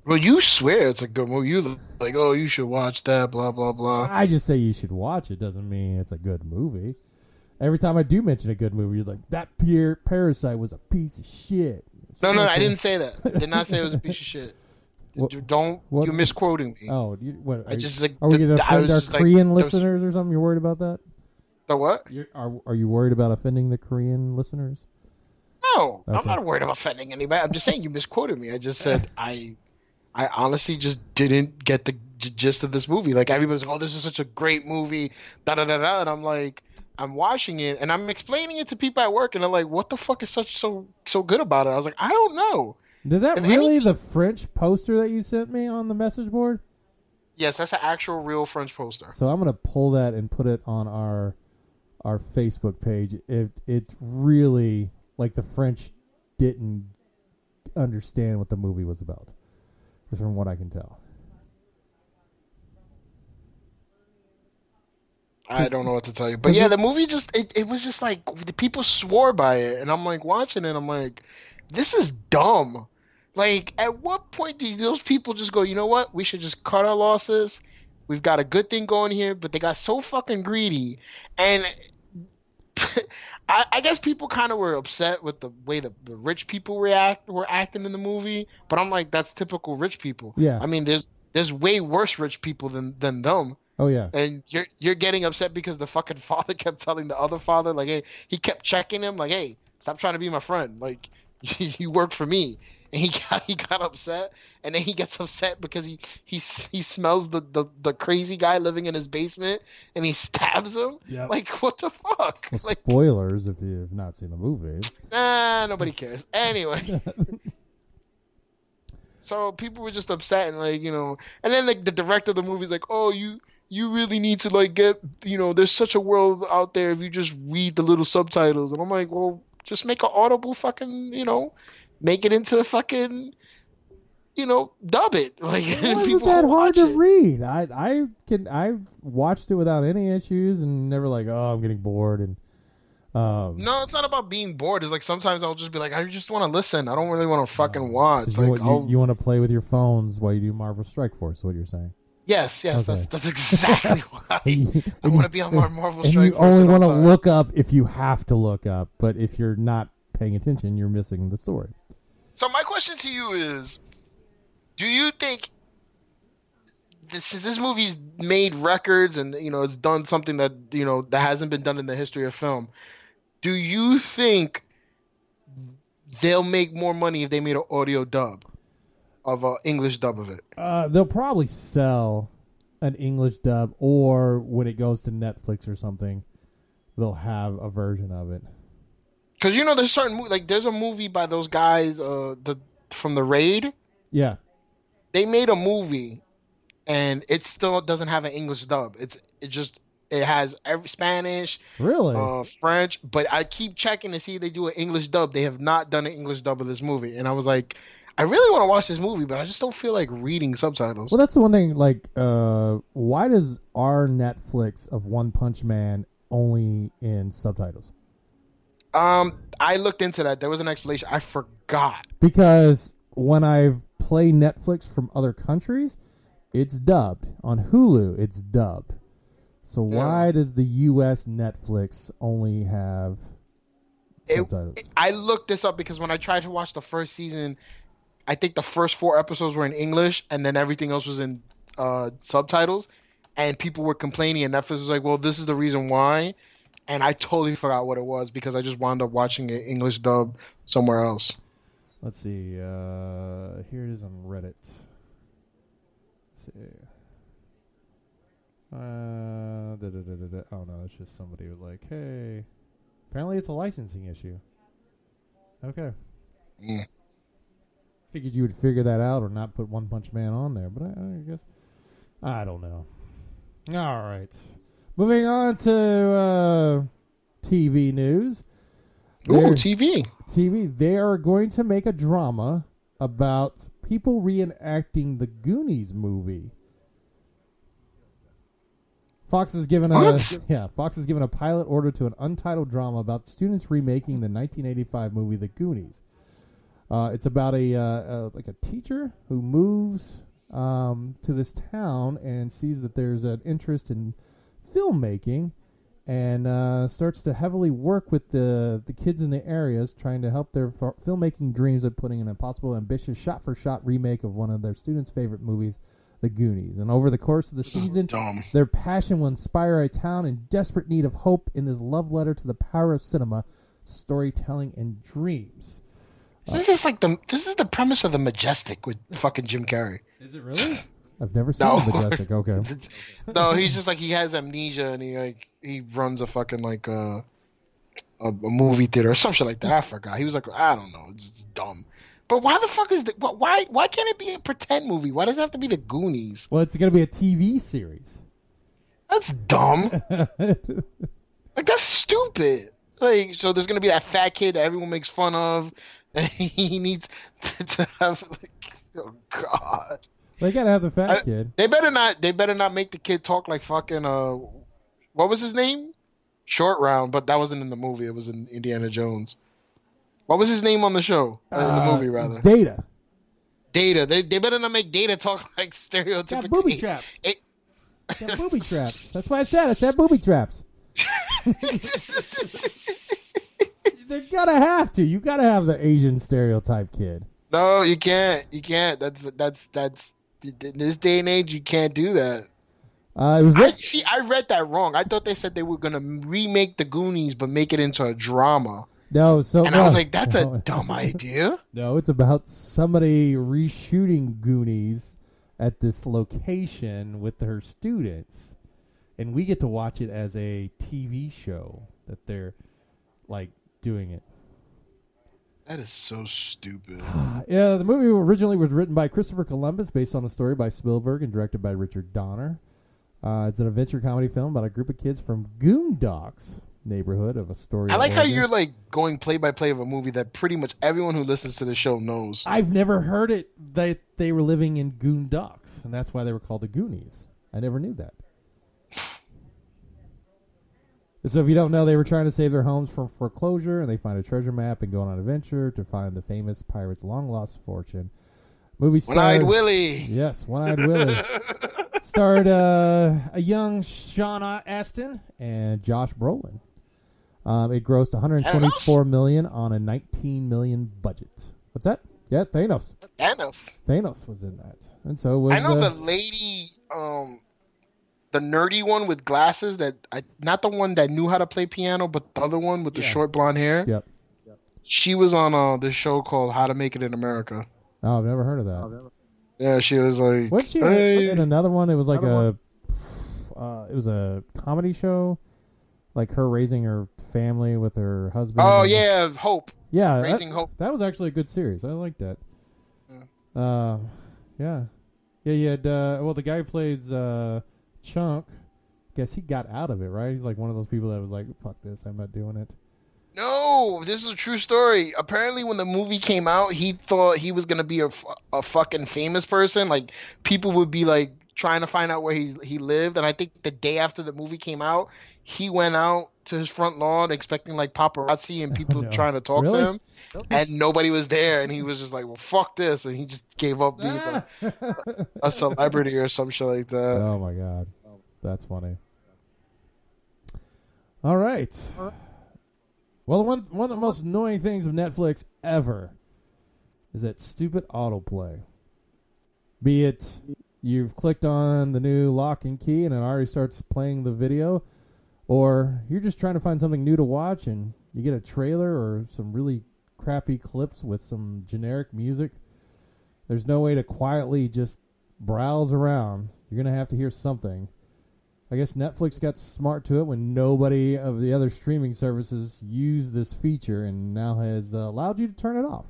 Well, you swear it's a good movie. You like, oh, you should watch that. Blah blah blah. I just say you should watch it. Doesn't mean it's a good movie. Every time I do mention a good movie, you're like, that Parasite was a piece of shit. No, I didn't say that. I did not say it was a piece of shit. You're misquoting me. Oh, what? I just like. Are we going to offend our Korean like, listeners or something? You're worried about that? The what? Are you worried about offending the Korean listeners? No, Okay. I'm not worried about offending anybody. I'm just saying you misquoted me. I just said I honestly just didn't get the gist of this movie. Like everybody's like, oh, this is such a great movie, da da da da, and I'm like, I'm watching it and I'm explaining it to people at work, and they're like, what the fuck is so good about it? I was like, I don't know. Is that And really the French poster that you sent me on the message board? Yes, that's an actual real French poster. So I'm gonna pull that and put it on our Facebook page. It really, like, the French didn't understand what the movie was about, just from what I can tell. I don't know what to tell you, but yeah, the movie just it was just like the people swore by it, and I'm like watching it, I'm like, this is dumb. Like, at what point do those people just go, you know what? We should just cut our losses. We've got a good thing going here, but they got so fucking greedy, and I guess people kind of were upset with the way the rich people were acting in the movie, but I'm like, that's typical rich people. Yeah. I mean, there's way worse rich people than them. Oh yeah. And you're getting upset because the fucking father kept telling the other father, like, hey, he kept checking him, like, hey, stop trying to be my friend, like, you work for me. And he got upset, and then he gets upset because he smells the crazy guy living in his basement, and he stabs him. Yep. Like, what the fuck? Well, Like, spoilers if you've not seen the movie. nah, nobody cares. Anyway. So people were just upset, and like, and then like the director of the movie's like, oh, you really need to like get, there's such a world out there if you just read the little subtitles. And I'm like, well, just make an audible fucking, make it into fucking, dub it. Like, It wasn't people that will hard watch to it. read. I've watched it without any issues and never like, oh, I'm getting bored. And No, it's not about being bored. It's like sometimes I'll just be like, I just want to listen. I don't really want to fucking watch. 'cause Like, you want to play with your phones while you do Marvel Strike Force. Is what you're saying? yes, Okay. that's exactly why. And I want to be on my Marvel and Strike you Force only at all want to times. look up if you have to look up. But if you're not paying attention, you're missing the story. So my question to you is, do you think this movie's made records and it's done something that that hasn't been done in the history of film? Do you think they'll make more money if they made an audio dub of an English dub of it? They'll probably sell an English dub, or when it goes to Netflix or something, they'll have a version of it. Because there's certain like there's a movie by those guys from the Raid. Yeah. They made a movie, and it still doesn't have an English dub. It has every Spanish, Really? French, but I keep checking to see if they do an English dub. They have not done an English dub of this movie, and I was like, I really want to watch this movie, but I just don't feel like reading subtitles. Well, that's the one thing. Like, why does our Netflix of One Punch Man only in subtitles? I looked into that. There was an explanation. I forgot. Because when I play Netflix from other countries, it's dubbed. On Hulu, it's dubbed. So why does the U.S. Netflix only have subtitles? I looked this up because when I tried to watch the first season, I think the first 4 episodes were in English, and then everything else was in subtitles. And people were complaining, and Netflix was like, well, this is the reason why. And I totally forgot what it was because I just wound up watching an English dub somewhere else. Let's see. Here it is on Reddit. Let's see. Oh no, it's just somebody was like, hey. Apparently it's a licensing issue. Okay. Figured you would figure that out or not put One Punch Man on there, but I guess I don't know. All right. Moving on to TV news. Ooh, TV. TV. They are going to make a drama about people reenacting the Goonies movie. Fox has given a pilot order to an untitled drama about students remaking the 1985 movie The Goonies. It's about a teacher who moves to this town and sees that there's an interest in filmmaking, and starts to heavily work with the kids in the areas, trying to help their filmmaking dreams of putting an impossible, ambitious, shot-for-shot remake of one of their students' favorite movies, The Goonies. And over the course of the season, their passion will inspire a town in desperate need of hope in this love letter to the power of cinema, storytelling, and dreams. This is the premise of The Majestic with fucking Jim Carrey. Is it really? I've never seen The Majestic. Okay. No, he's just like, he has amnesia and he runs a fucking a movie theater or some shit like that. I forgot. He was like, I don't know, it's just dumb. But why the fuck is why can't it be a pretend movie? Why does it have to be The Goonies? Well, it's gonna be a TV series. That's dumb. Like, that's stupid. Like, so there's gonna be that fat kid that everyone makes fun of, and he needs to have oh god. They gotta have the fat kid. They better not make the kid talk like fucking what was his name? Short Round, but that wasn't in the movie. It was in Indiana Jones. What was his name on the show? In the movie, rather. Data. Data. They better not make Data talk like stereotypical. Got booby traps. Got booby traps. That's why I said booby traps. They're gonna have to. You gotta have the Asian stereotype kid. No, you can't. You can't. That's in this day and age, you can't do that. I read that wrong. I thought they said they were gonna remake The Goonies, but make it into a drama. No, I was like, that's a dumb idea. No, it's about somebody reshooting Goonies at this location with her students, and we get to watch it as a TV show that they're like doing it. That is so stupid. Yeah, the movie originally was written by Christopher Columbus, based on a story by Spielberg, and directed by Richard Donner. It's an adventure comedy film about a group of kids from Goondocks neighborhood of Astoria. I like how Oregon. you're like going play by play of a movie that pretty much everyone who listens to the show knows. I've never heard it that they were living in Goondocks, and that's why they were called the Goonies. I never knew that. So if you don't know, they were trying to save their homes from foreclosure, and they find a treasure map and go on an adventure to find the famous pirate's long-lost fortune. Movie starred... One-Eyed Willie! Yes, One-Eyed Willie. Starred a young Sean Astin and Josh Brolin. It grossed $124 million on a $19 million budget. What's that? Yeah, Thanos. Thanos was in that. And so was... I know the lady... the nerdy one with glasses not the one that knew how to play piano, but the other one with the short blonde hair. Yep. She was on this show called How to Make It in America. Oh, I've never heard of that. Yeah, she was like. Wasn't she in another one? It was like it was a comedy show, like her raising her family with her husband. Oh yeah, Hope. Yeah, Raising Hope. That was actually a good series. I liked that. Yeah. Yeah. You had the guy who plays Chunk, guess he got out of it, right? He's like one of those people that was like, fuck this, I'm not doing it. No, this is a true story. Apparently when the movie came out, he thought he was going to be a fucking famous person. Like, people would be like trying to find out where he lived. And I think the day after the movie came out, he went out to his front lawn expecting like paparazzi and people trying to talk to him. And nobody was there. And he was just like, well, fuck this. And he just gave up being a celebrity or some shit like that. Oh, my God. That's funny. All right. Well, one of the most annoying things of Netflix ever is that stupid autoplay. Be it you've clicked on the new lock and key and it already starts playing the video, or you're just trying to find something new to watch and you get a trailer or some really crappy clips with some generic music. There's no way to quietly just browse around. You're going to have to hear something. I guess Netflix got smart to it when nobody of the other streaming services used this feature and now has allowed you to turn it off.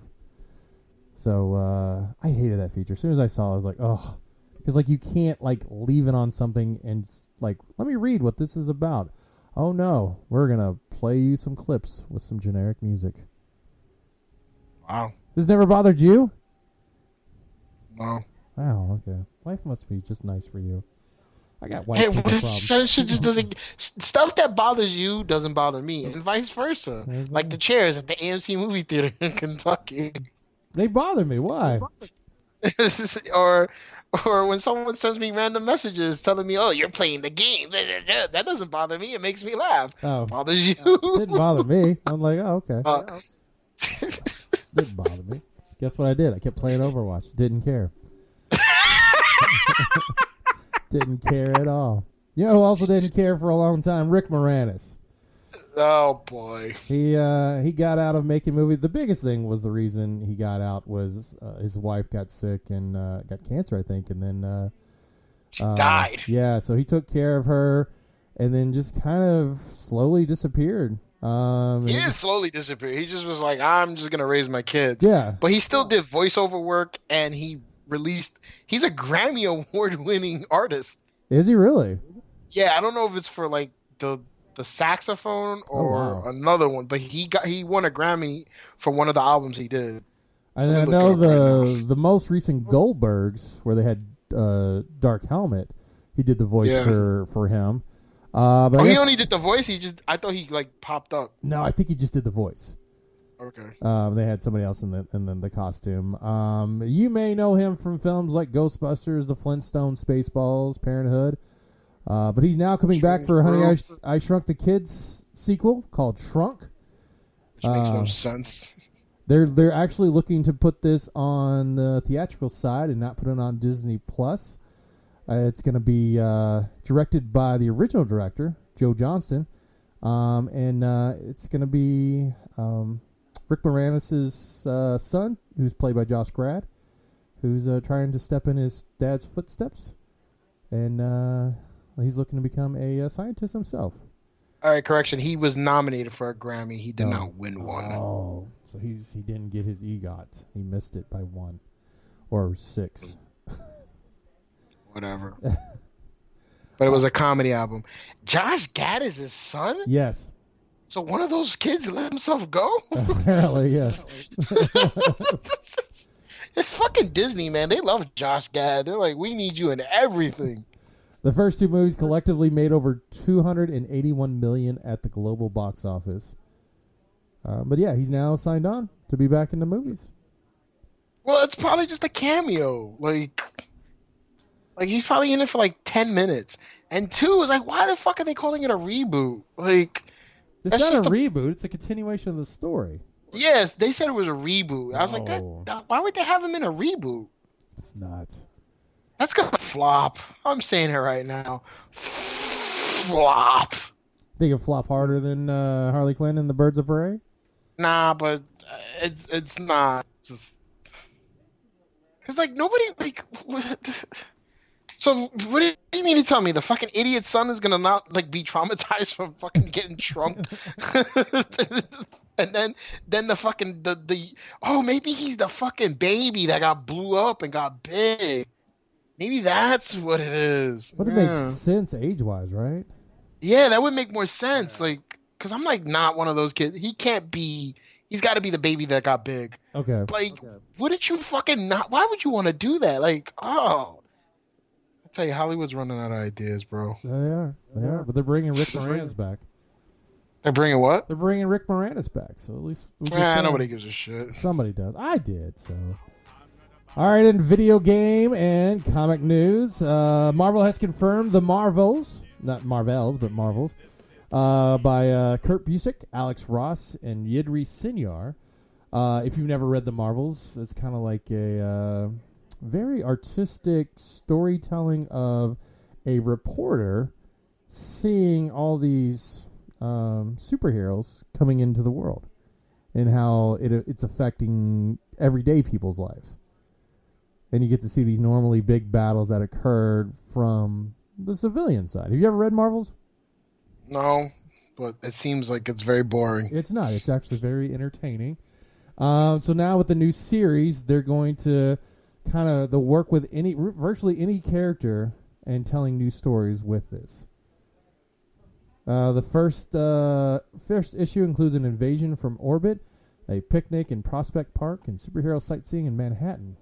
So I hated that feature. As soon as I saw it, I was like, oh. Because like you can't like leave it on something and like, let me read what this is about. Oh no, we're going to play you some clips with some generic music. Wow. This never bothered you? No. Oh, okay. Life must be just nice for you. I got white people problems. Shit just doesn't. Stuff that bothers you doesn't bother me, and vice versa. Like the chairs at the AMC movie theater in Kentucky. They bother me. Why? or when someone sends me random messages telling me, "Oh, you're playing the game," that doesn't bother me. It makes me laugh. Oh, Bothers you? didn't bother me. I'm like, oh, okay. Didn't bother me. Guess what I did? I kept playing Overwatch. Didn't care. Didn't care at all. You know who also didn't care for a long time? Rick Moranis. Oh boy. He got out of making movies. The biggest thing was the reason he got out was his wife got sick and got cancer, I think, and then She died. Yeah, so he took care of her, and then just kind of slowly disappeared. He didn't slowly disappear. He just was like, I'm just gonna raise my kids. Yeah, But he still did voiceover work, and he's a Grammy Award-winning artist. is he really? Yeah, I don't know if it's for like the saxophone or wow. another one, but he won a Grammy for one of the albums he did. And I know the most recent Goldbergs, where they had Dark Helmet, he did the voice for him. But he only did the voice. I thought he like popped up. No, I think he just did the voice. Okay. They had somebody else in the costume. You may know him from films like Ghostbusters, The Flintstones, Spaceballs, Parenthood. But he's now coming back for Honey, I Shrunk the Kids sequel called Shrunk. Which makes no sense. They're actually looking to put this on the theatrical side and not put it on Disney Plus. It's going to be directed by the original director, Joe Johnston, and it's going to be Rick Moranis' son, who's played by Josh Gad, who's trying to step in his dad's footsteps, and he's looking to become a scientist himself. All right, correction. He was nominated for a Grammy. He did not win one. Oh, so he didn't get his EGOT. He missed it by 1 or 6. Whatever. But it was a comedy album. Josh Gad is his son? Yes. So one of those kids let himself go? Apparently, yes. It's fucking Disney, man. They love Josh Gad. They're like, we need you in everything. The first two movies collectively made over $281 million at the global box office. But yeah, he's now signed on to be back in the movies. Well, it's probably just a cameo. Like he's probably in it for like 10 minutes. And 2 is like, why the fuck are they calling it a reboot? Like, it's not a reboot. It's a continuation of the story. Yes, they said it was a reboot. I was like, No. why would they have him in a reboot? It's not. That's gonna flop. I'm saying it right now. Flop. Think it'll flop harder than Harley Quinn and the Birds of Prey? Nah, but it's not. Cause like nobody like. So what do you mean to tell me the fucking idiot son is gonna not like be traumatized from fucking getting shrunk? And then the fucking the maybe he's the fucking baby that got blew up and got big. Maybe that's what it is. But it makes sense age-wise, right? Yeah, that would make more sense. Like, because I'm like not one of those kids. He can't be. He's got to be the baby that got big. Okay. Like, wouldn't you fucking not? Why would you want to do that? Like, I tell you, Hollywood's running out of ideas, bro. They are. But they're bringing Rick Moranis back. They're bringing what? They're bringing Rick Moranis back, so at least we'll get that. Nobody gives a shit. Somebody does. I did, so. All right, in video game and comic news, Marvel has confirmed The Marvels, not Marvels, but Marvels, by Kurt Busiek, Alex Ross, and Yidri Sinyar. If you've never read The Marvels, it's kind of like a very artistic storytelling of a reporter seeing all these superheroes coming into the world and how it's affecting everyday people's lives. And you get to see these normally big battles that occurred from the civilian side. Have you ever read Marvels? No, but it seems like it's very boring. It's not. It's actually very entertaining. So now with the new series, they're going to kind of work with virtually any character and telling new stories with this. The first issue includes an invasion from orbit, a picnic in Prospect Park, and superhero sightseeing in Manhattan.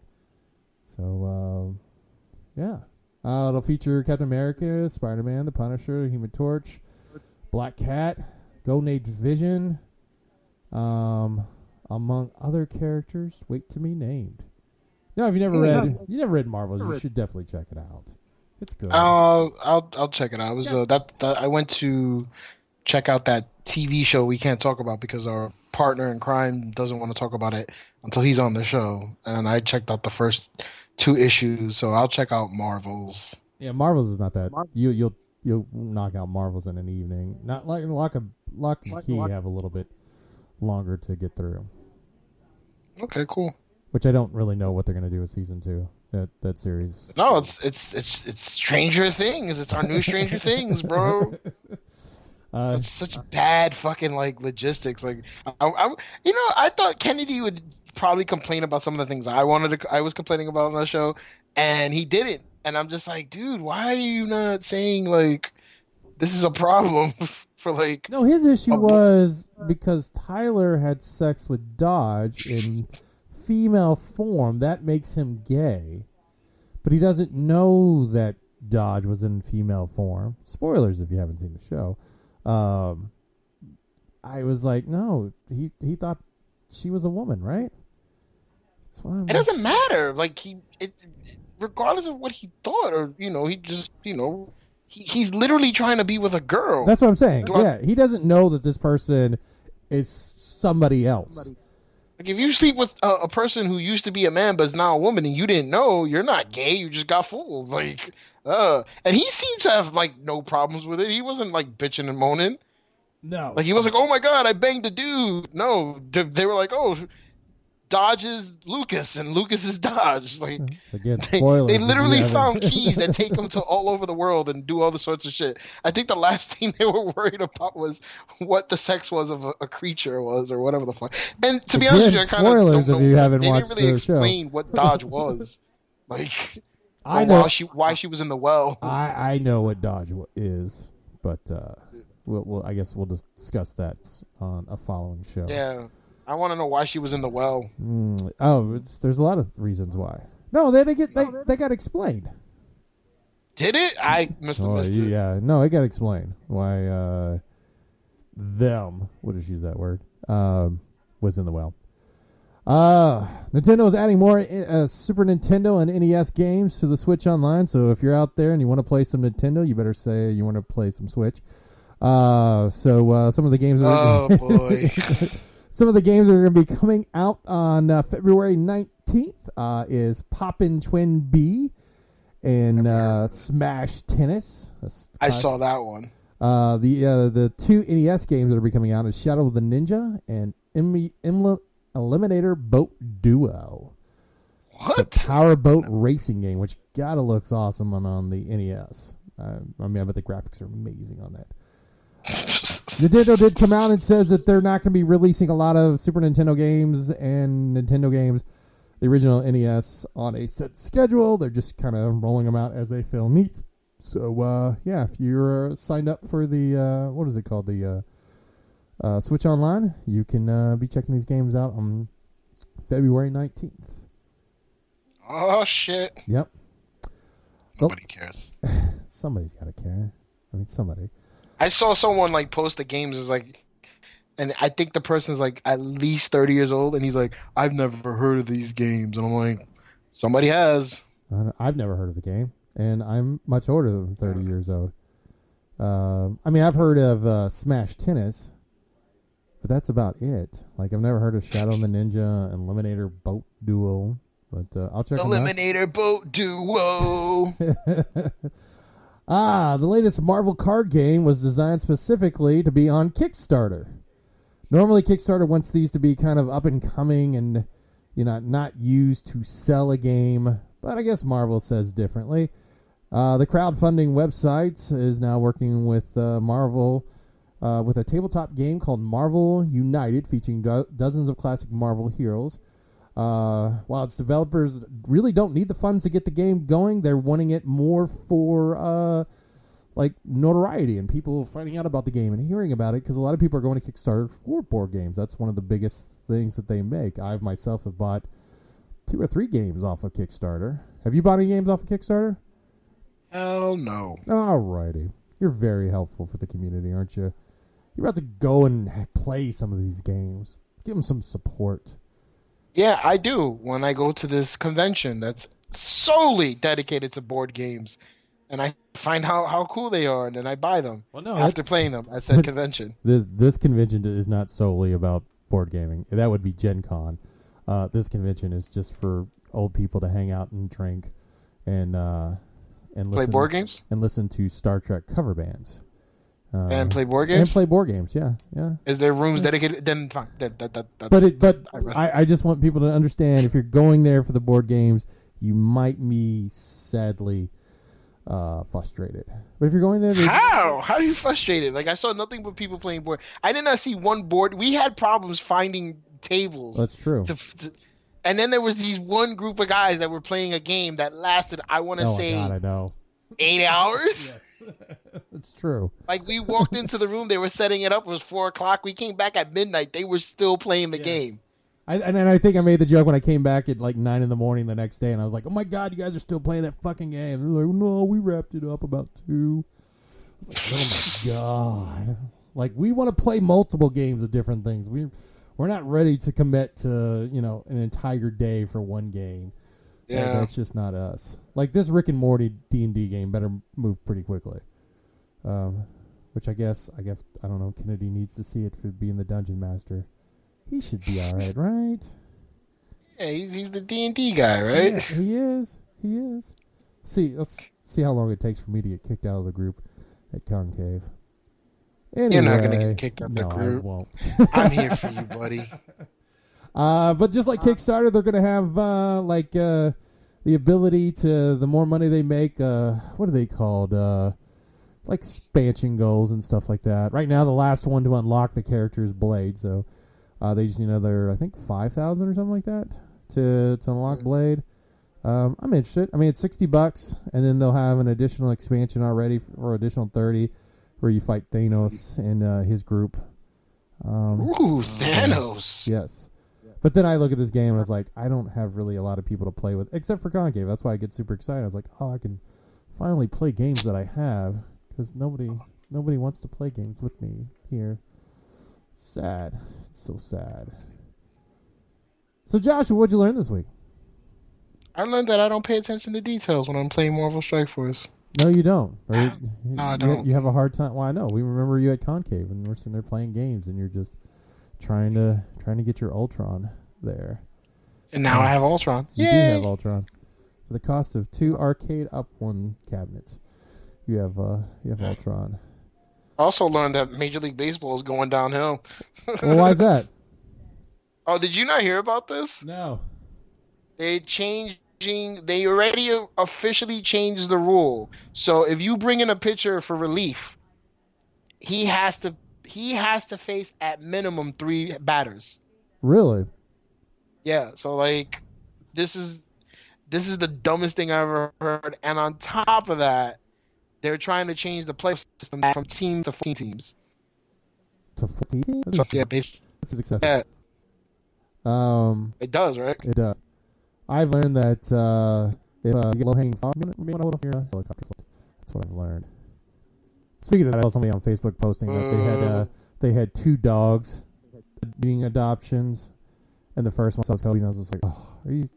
So, yeah. It'll feature Captain America, Spider-Man, the Punisher, Human Torch, Black Cat, Golden Age Vision, a among other characters wait to be named. No, if you never read Marvels, you should definitely check it out. It's good. I'll check it out. It was that I went to check out that TV show we can't talk about because our partner in crime doesn't want to talk about it until he's on the show. And I checked out the first 2 issues, so I'll check out Marvels. Yeah, Marvels is not that. You'll knock out Marvels in an evening. Not like Lock and Key have a little bit longer to get through. Okay, cool. Which I don't really know what they're going to do with season 2. That series. No, it's Stranger Things. It's our new Stranger Things, bro. It's such bad fucking like logistics. Like I'm I thought Kennedy would probably complain about some of the things I was complaining about on the show, and he didn't. And I'm just like, dude, why are you not saying like this is a problem for like? No, his issue was because Tyler had sex with Dodge in female form. That makes him gay, but he doesn't know that Dodge was in female form. Spoilers if you haven't seen the show. I was like, no, he thought she was a woman, right? It doesn't matter. Like regardless of what he thought, or he just he's literally trying to be with a girl. That's what I'm saying. He doesn't know that this person is somebody else. Like if you sleep with a person who used to be a man but is now a woman and you didn't know, you're not gay. You just got fooled. Like, and he seemed to have like no problems with it. He wasn't like bitching and moaning. No, like he was like, "Oh my god, I banged a dude." No, they were like, "Oh, Dodge is Lucas and Lucas is Dodge." Like again, spoilers. They literally found keys that take them to all over the world and do all the sorts of shit. I think the last thing they were worried about was what the sex was of a creature was, or whatever the fuck. And to be honest with you, I kind of don't know. If you haven't they watched didn't really the show. explain what Dodge was. Like, I know why she was in the well. I know what Dodge is, but I guess we'll discuss that on a following show. Yeah. I want to know why she was in the well. There's a lot of reasons why. No, they got explained. Did it? I missed it. Yeah, no, it got explained why them. We'll just use that word. Was in the well. Nintendo is adding more Super Nintendo and NES games to the Switch Online. So if you're out there and you want to play some Nintendo, you better say you want to play some Switch. So some of the games. Oh boy. Some of the games that are going to be coming out on February 19th is Poppin' Twin B and Smash Tennis. I saw that one. The 2 NES games that are be coming out is Shadow of the Ninja and Eliminator Boat Duo. What? It's a powerboat racing game, which gotta looks awesome on the NES. I bet the graphics are amazing on that. Nintendo did come out and says that they're not going to be releasing a lot of Super Nintendo games and Nintendo games, the original NES, on a set schedule. They're just kind of rolling them out as they feel neat. So, if you're signed up for the, what is it called, the Switch Online, you can be checking these games out on February 19th. Oh, shit. Yep. Nobody cares. Somebody's got to care. I mean, somebody. I saw someone like post the games as like, and I think the person's like at least 30 years old, and he's like, I've never heard of these games, and I'm like, somebody has. I've never heard of the game, and I'm much older than 30 years old. I've heard of Smash Tennis, but that's about it. Like, I've never heard of Shadow and the Ninja and Eliminator Boat Duo, but I'll check them out. Eliminator Boat Duo. The latest Marvel card game was designed specifically to be on Kickstarter. Normally, Kickstarter wants these to be kind of up and coming and, not used to sell a game, but I guess Marvel says differently. The crowdfunding website is now working with Marvel with a tabletop game called Marvel United, featuring dozens of classic Marvel heroes. While its developers really don't need the funds to get the game going, they're wanting it more for notoriety and people finding out about the game and hearing about it, because a lot of people are going to Kickstarter for board games. That's one of the biggest things that they make. I myself have bought 2 or 3 games off of Kickstarter. Have you bought any games off of Kickstarter? Hell no. Alrighty. You're very helpful for the community, aren't you? You're about to go and play some of these games. Give them some support. Yeah, I do. When I go to this convention that's solely dedicated to board games, and I find how cool they are, and then I buy them Well, no, after that's- playing them at said convention. This convention is not solely about board gaming. That would be Gen Con. This convention is just for old people to hang out and drink and listen, Play board games and listen to Star Trek cover bands. and play board games. And play board games, yeah. Is there rooms dedicated? Then fine. That, But I rest. I just want people to understand, if you're going there for the board games, you might be sadly frustrated. But if you're going there, How are you frustrated? Like, I saw nothing but people playing board. I did not see one board. We had problems finding tables. that's true. And then there was these one group of guys that were playing a game that lasted, I want to Oh my say, God, I know. 8 hours. That's true. Like, we walked into the room, they were setting it up. It was 4 o'clock. We came back at midnight. They were still playing the game. And I think I made the joke when I came back at like 9 a.m. the next day, and I was like, "Oh my God, you guys are still playing that fucking game!" And they're like, "No, we wrapped it up about 2." I was like, "Oh my God!" Like, we want to play multiple games of different things. We're not ready to commit to an entire day for one game. Yeah. That's just not us. Like, this Rick and Morty D&D game better move pretty quickly. Which I guess I don't know. Kennedy needs to see it for being the dungeon master. He should be all right, right? Yeah, he's the D&D guy, right? Yeah, he is. He is. Let's see how long it takes for me to get kicked out of the group at Concave. Anyway, You're not going to get kicked out the no, group. I won't. I'm here for you, buddy. But just like Kickstarter, they're going to have the ability to, the more money they make, what are they called? Like expansion goals and stuff like that. Right now, the last one to unlock the character is Blade, so they just need another, I think, 5,000 or something like that to unlock Blade. I'm interested. I mean, it's $60, and then they'll have an additional expansion already for additional 30, where you fight Thanos and his group. Ooh, Thanos. Yes. But then I look at this game and I was like, I don't have really a lot of people to play with, except for Concave. That's why I get super excited. I was like, oh, I can finally play games that I have, because nobody wants to play games with me here. Sad. It's so sad. So, Joshua, what'd you learn this week? I learned that I don't pay attention to details when I'm playing Marvel Strike Force. No, you don't. Or No, I don't. You have a hard time. Well, I know. We remember you at Concave, and we're sitting there playing games, and you're just trying to get your Ultron there. And now I have Ultron. You Yay! do have Ultron. For the cost of 2 Arcade Up 1 cabinets, you have Ultron. I also learned that Major League Baseball is going downhill. Well, why is that? Oh, did you not hear about this? No. They already officially changed the rule. So if you bring in a pitcher for relief, he has to face at minimum 3 batters. Really? Yeah, so like this is the dumbest thing I've ever heard. And on top of that, they're trying to change the play system from team to 14 teams. To 14? So yeah, basically, That's excessive. yeah, Um, it does, right? it does. I've learned that if you get low-hanging fruit, you want to hold off your helicopter flight. That's what I've learned. Speaking of that, I saw somebody on Facebook posting that they had 2 dogs being adoptions, and the first one was Kobe, and I was just like, "Oh, are you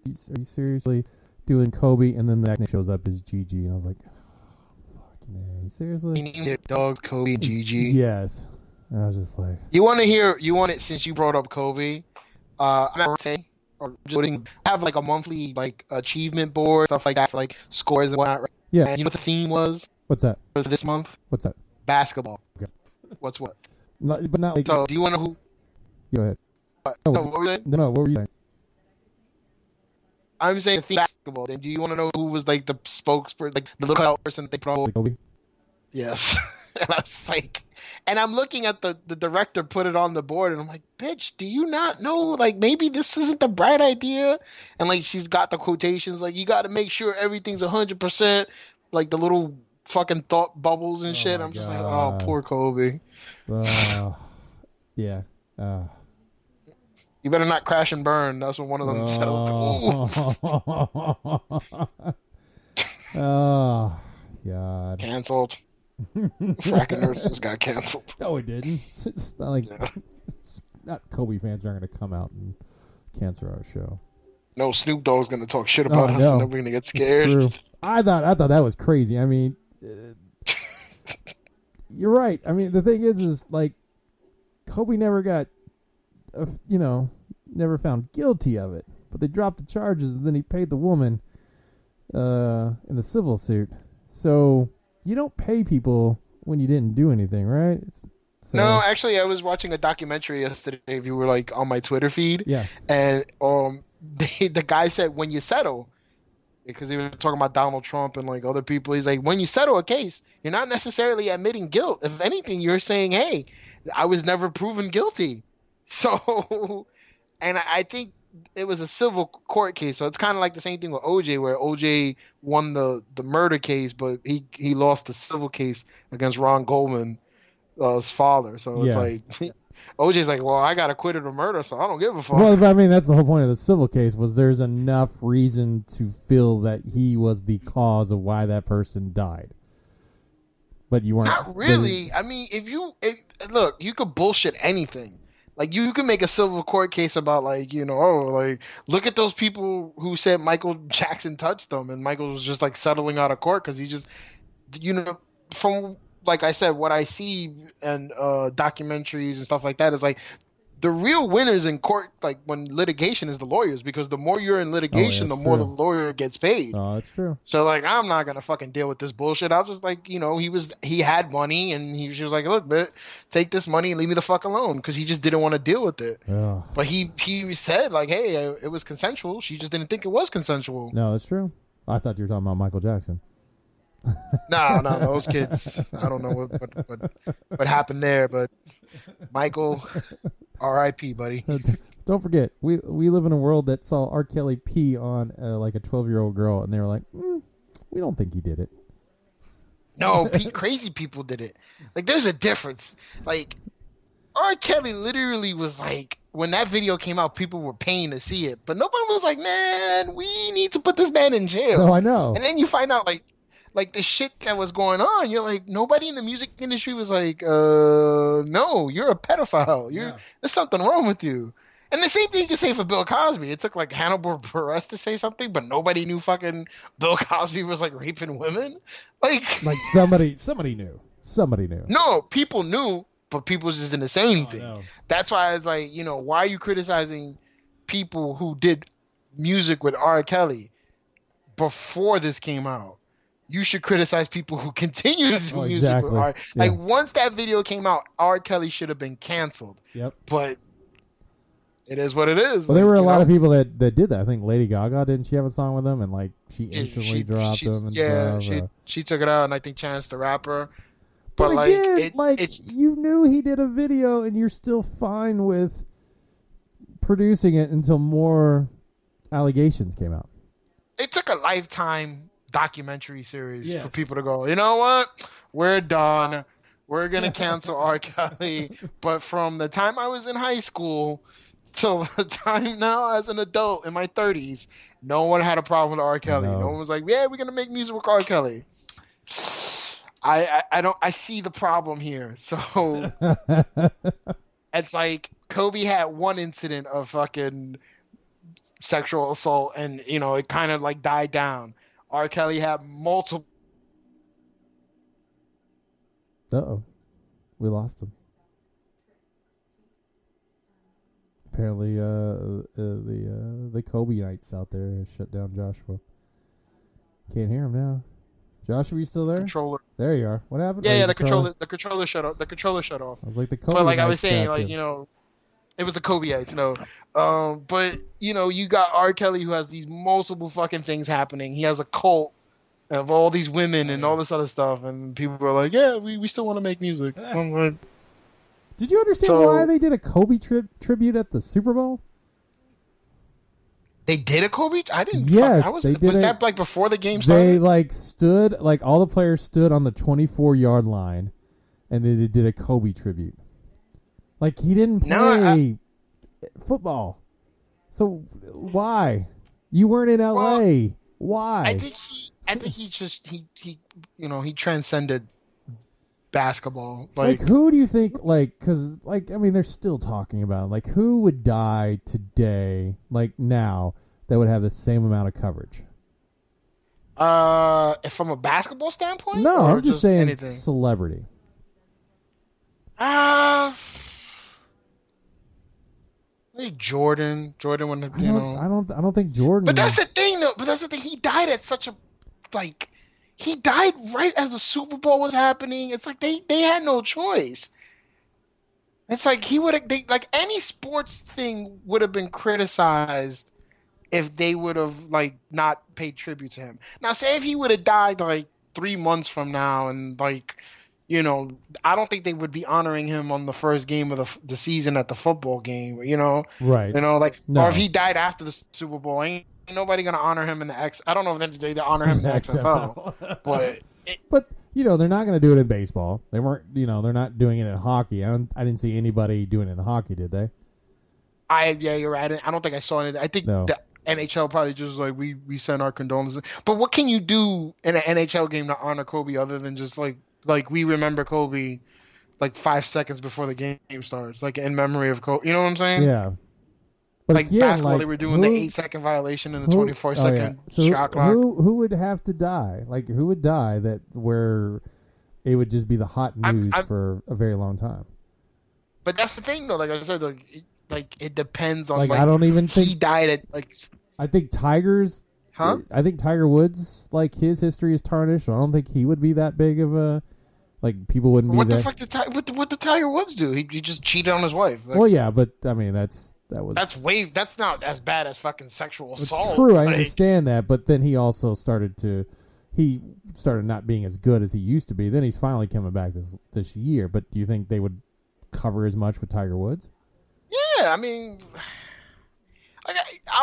seriously doing Kobe?" And then the next name shows up as Gigi, and I was like, oh, "Fucking A, seriously?" You need your dog, Kobe and Gigi. Yes. And I was just like, You want it since you brought up Kobe. I'm saying, or just have like a monthly like achievement board, stuff like that for like scores and whatnot. Right? yeah. And you know what the theme was What's that? for this month? What's that? Basketball. Okay. What's what? But not like. So do you want to know who? Go ahead. No, No, what were you saying? No, what were you saying? I'm saying the theme basketball. Then do you want to know who was like the spokesperson, like the little cutout person that they put on? Like Kobe? Yes. And I was like, and I'm looking at the director put it on the board, and I'm like, bitch, do you not know? Like, maybe this isn't the bright idea. And like, she's got the quotations, like, you got to make sure everything's 100%, like the little fucking thought bubbles and Oh shit. my I'm just like, God. oh, poor Kobe. Yeah. You better not crash and burn. That's what one of them said. I was like, ooh, Oh, God. canceled. Fracking nurses got canceled. No, it didn't. It's not like not Kobe fans aren't going to come out and cancel our show. No, Snoop Dogg's gonna talk shit about us, no. and then we're gonna get scared. It's true. I thought that was crazy. I mean, you're right. I mean, the thing is like Kobe never got, never found guilty of it, but they dropped the charges, and then he paid the woman in the civil suit. So you don't pay people when you didn't do anything, right? No, actually, I was watching a documentary yesterday. If you were like on my Twitter feed, yeah, and the guy said when you settle, because he was talking about Donald Trump and like other people, he's like, when you settle a case, you're not necessarily admitting guilt. If anything, you're saying, hey, I was never proven guilty. So, and I think it was a civil court case, so it's kind of like the same thing with OJ, where OJ won the murder case, but he lost the civil case against Ron Goldman, his father. So it's like OJ's like, well, I got acquitted of murder, so I don't give a fuck. Well, I mean, that's the whole point of the civil case, was there's enough reason to feel that he was the cause of why that person died. But you weren't. Not really. I mean, look, you could bullshit anything. Like, you can make a civil court case about, like, look at those people who said Michael Jackson touched them, and Michael was just, like, settling out of court because he just, from, like I said, what I see in documentaries and stuff like that is, like, the real winners in court, like, when litigation is the lawyers, because the more you're in litigation, the more the lawyer gets paid. Oh, that's true. So, like, I'm not going to fucking deal with this bullshit. I'll just, like, he had money, and he was like, look, man, take this money and leave me the fuck alone, because he just didn't want to deal with it. Ugh. But he said, like, hey, it was consensual. She just didn't think it was consensual. No, that's true. I thought you were talking about Michael Jackson. No, those kids, I don't know what happened there, but Michael, R.I.P., buddy. Don't forget, we live in a world that saw R. Kelly pee on like a 12-year-old girl, and they were like, we don't think he did it. No, crazy people did it. Like, there's a difference. Like, R. Kelly literally was like, when that video came out, people were paying to see it, but nobody was like, man, we need to put this man in jail. No, I know. And then you find out, like the shit that was going on, you're like, nobody in the music industry was like, no, you're a pedophile. There's something wrong with you. And the same thing you can say for Bill Cosby. It took like Hannibal Buress to say something, but nobody knew fucking Bill Cosby was like raping women. Like somebody knew. Somebody knew. No, people knew, but people just didn't say anything. No. That's why it's like, why are you criticizing people who did music with R. Kelly before this came out? You should criticize people who continue to do music with R. Yeah. Like, once that video came out, R. Kelly should have been canceled. Yep. But it is what it is. Well, there were a lot of people that did that. I think Lady Gaga, didn't she have a song with him? And like she instantly dropped him. And she took it out, and I think Chance the Rapper. But again, it's you knew he did a video, and you're still fine with producing it until more allegations came out. It took a Lifetime documentary series for people to go, you know what? We're done. We're going to cancel R. Kelly. But from the time I was in high school till the time now as an adult in my 30s, no one had a problem with R. Kelly. No one was like, yeah, we're going to make music with R. Kelly. I see the problem here. So it's like Kobe had one incident of fucking sexual assault, and it kind of like died down. R. Kelly had multiple. Uh-oh. We lost him. Apparently, the Kobe-ites out there have shut down Joshua. Can't hear him now. Joshua, you still there? Controller. There you are. What happened? Yeah, the controller shut off. The controller shut off. I was like the Kobe. But like I was saying, like it was the Kobe-ites, but you got R. Kelly, who has these multiple fucking things happening. He has a cult of all these women and all this other stuff, and people are like, yeah, we still want to make music. I'm like, did you understand why they did a Kobe tribute at the Super Bowl? They did a Kobe? I didn't. Yes, they did. Was that like before the game started? They like stood, like all the players stood on the 24-yard line, and they did a Kobe tribute. Like, he didn't play football, so why? You weren't in LA. Well, why? I think he transcended basketball. Like who do you think? Like, because like I mean, they're still talking about it. Like who would die today, like now, that would have the same amount of coverage? If from a basketball standpoint, No, or I'm just saying anything. celebrity. Maybe Jordan. Jordan wouldn't have, I don't think Jordan. But that's the thing, though. But that's the thing. He died at such a like. He died right as the Super Bowl was happening. It's like they had no choice. It's like he would have like any sports thing would have been criticized if they would have like not paid tribute to him. Now, say if he would have died like 3 months from now, and like, I don't think they would be honoring him on the first game of the season at the football game. Right. Like, No. or if he died after the Super Bowl, ain't nobody gonna honor him in the X. I don't know if they honor him in the XFL, but. But they're not going to do it in baseball. They weren't. They're not doing it in hockey. I didn't see anybody doing it in hockey, did they? Yeah, you're right. I don't think I saw it. I think No. the NHL probably just like we send our condolences. But what can you do in an NHL game to honor Kobe other than just like we remember Kobe like 5 seconds before the game starts, like in memory of Kobe. You know what I'm saying? Yeah. But like again, basketball, they were doing the 8-second violation and the 24-second shot clock. Who would have to die? Like who would die that where it would just be the hot news for a very long time? But that's the thing, though. Like I said, it depends on. I don't even think he died at like. I think Tigers. Huh? I think Tiger Woods, like his history is tarnished. So I don't think he would be that big of a. Like people wouldn't be what that. The fuck what did Tiger Woods do? He just cheated on his wife. Like, well, yeah, but I mean that's not as bad as fucking sexual assault. True, I understand that, but then he also started not being as good as he used to be. Then he's finally coming back this year. But do you think they would cover as much with Tiger Woods? Yeah, I mean,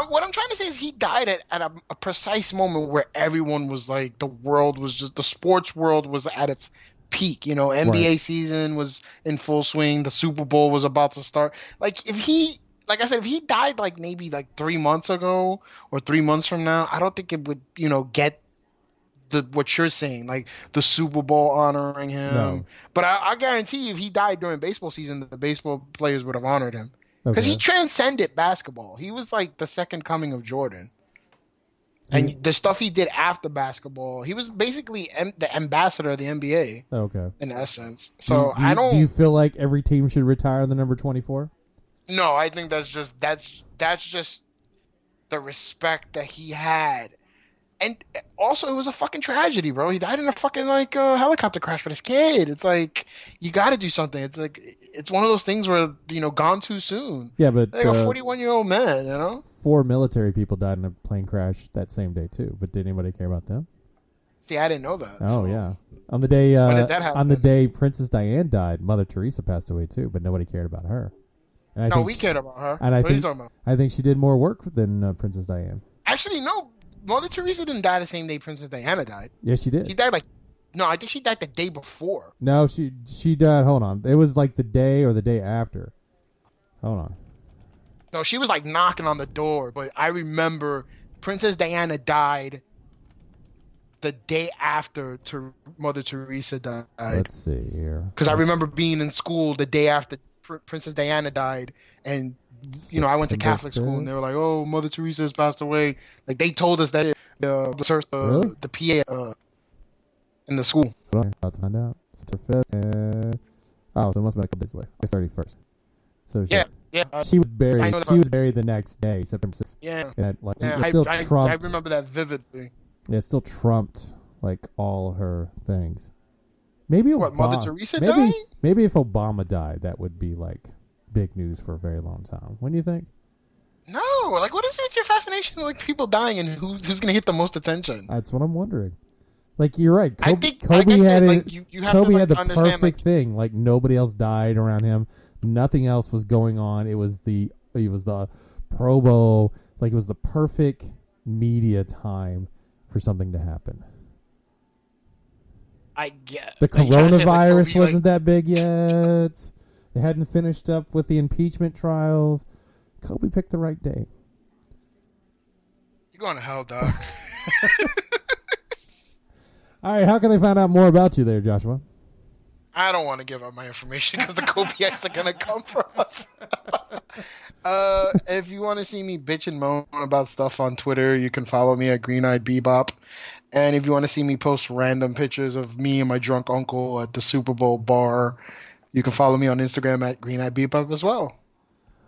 what I'm trying to say is he died at a precise moment where everyone was like, the sports world was at its peak. NBA Right. season was in full swing. The Super Bowl was about to start. Like if he died like maybe like 3 months ago or 3 months from now, I don't think it would, get what you're saying, like the Super Bowl honoring him. No. But I guarantee you, if he died during baseball season, the baseball players would have honored him because Okay. he transcended basketball. He was like the second coming of Jordan. And the stuff he did after basketball, he was basically the ambassador of the NBA. Okay. In essence. So Do you feel like every team should retire the number 24? No, I think that's just the respect that he had. And also, it was a fucking tragedy, bro. He died in a fucking helicopter crash with his kid. It's like you got to do something. It's like it's one of those things where gone too soon. Yeah, but like a 41-year-old man, 4 military people died in a plane crash that same day too. But did anybody care about them? See, I didn't know that. Oh so. yeah, on the day When did that happen? on the day Princess Diane died, Mother Teresa passed away too, but nobody cared about her. And I No, think we cared about her. And I what are you think talking about? I think she did more work than Princess Diane. Actually, no. Mother Teresa didn't die the same day Princess Diana died. Yes, she did. She died no, I think she died the day before. No, she died. Hold on, it was like the day or the day after. Hold on. No, she was like knocking on the door, but I remember Princess Diana died the day after Mother Teresa died. Let's see here. Because I remember being in school the day after Princess Diana died, and I went to Catholic school, and they were like, "Oh, Mother Teresa has passed away." Like they told us that Really? the PA in the school. About to find out. September 5th. So it must have been a couple days later. August 31st. So Yeah. she was buried. I know She was buried the next day, September 6th. Yeah. And it I still trumped. I remember that vividly. It still trumped like all her things. Maybe What, Obama, Mother Teresa dying? Maybe if Obama died, that would be like big news for a very long time. What do you think? No, like what is it with your fascination with like people dying and who's gonna get the most attention? That's what I'm wondering. Like you're right. I think Kobe had like, it. you have Kobe to, had the understand, perfect thing. Like nobody else died around him. Nothing else was going on. It was the Pro Bowl. Like it was the perfect media time for something to happen. I get The like, trying to say, like, coronavirus Kobe, wasn't that big yet. They hadn't finished up with the impeachment trials. Kobe picked the right day. You're going to hell, dog. All right, how can they find out more about you there, Joshua? I don't want to give up my information because the copyrights are gonna come for us. If you want to see me bitch and moan about stuff on Twitter, you can follow me at Green Eyed Bebop. And if you want to see me post random pictures of me and my drunk uncle at the Super Bowl bar, you can follow me on Instagram at Green Eyed Bebop as well.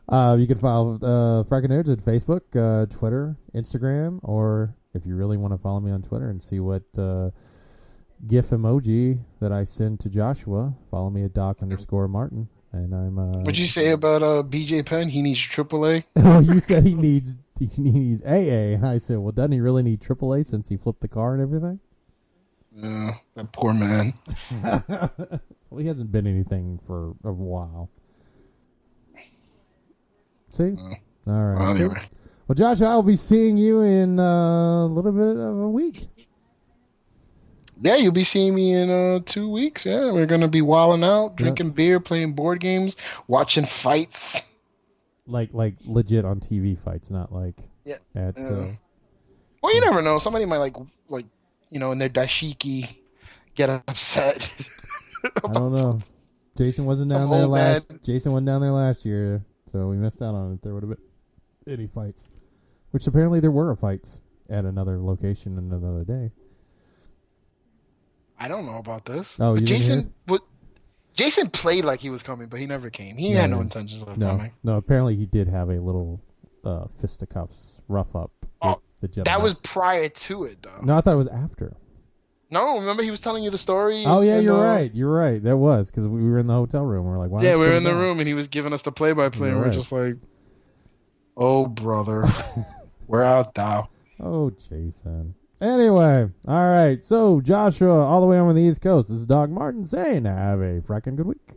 You can follow Frackin' Nerds at Facebook, Twitter, Instagram, or if you really want to follow me on Twitter and see what GIF emoji that I send to Joshua, follow me at Doc_Martin. And I'm. What'd you say about BJ Penn? He needs AAA. Well, you said he needs AA, and I said, well, doesn't he really need AAA since he flipped the car and everything? Yeah, that poor man. Well, he hasn't been anything for a while. See? All right. Well, anyway. Well, Josh, I'll be seeing you in a little bit of a week. Yeah, you'll be seeing me in 2 weeks. Yeah, we're gonna be wilding out, drinking beer, playing board games, watching fights. Like legit on TV fights, not like at. Well, you never know. Somebody might like in their dashiki get upset. I don't know. Jason wasn't down there last year, so we missed out on it. There would have been any fights, which apparently there were fights at another location and another day. I don't know about this. Oh, but you didn't hear? Jason played like he was coming, but he never came. He had no intentions of coming. No, apparently he did have a little fisticuffs rough up with the gentleman. That was prior to it, though. No, I thought it was after. No, remember he was telling you the story? Oh, yeah, you're right. You're right. That was because we were in the hotel room. We were like, why? Yeah, we were in the room, and he was giving us the play-by-play, and we're right. just like, oh, brother, where art thou? Oh, Jason. Anyway, all right. So, Joshua, all the way over on the East Coast, this is Doc Martin saying, have a frackin' good week.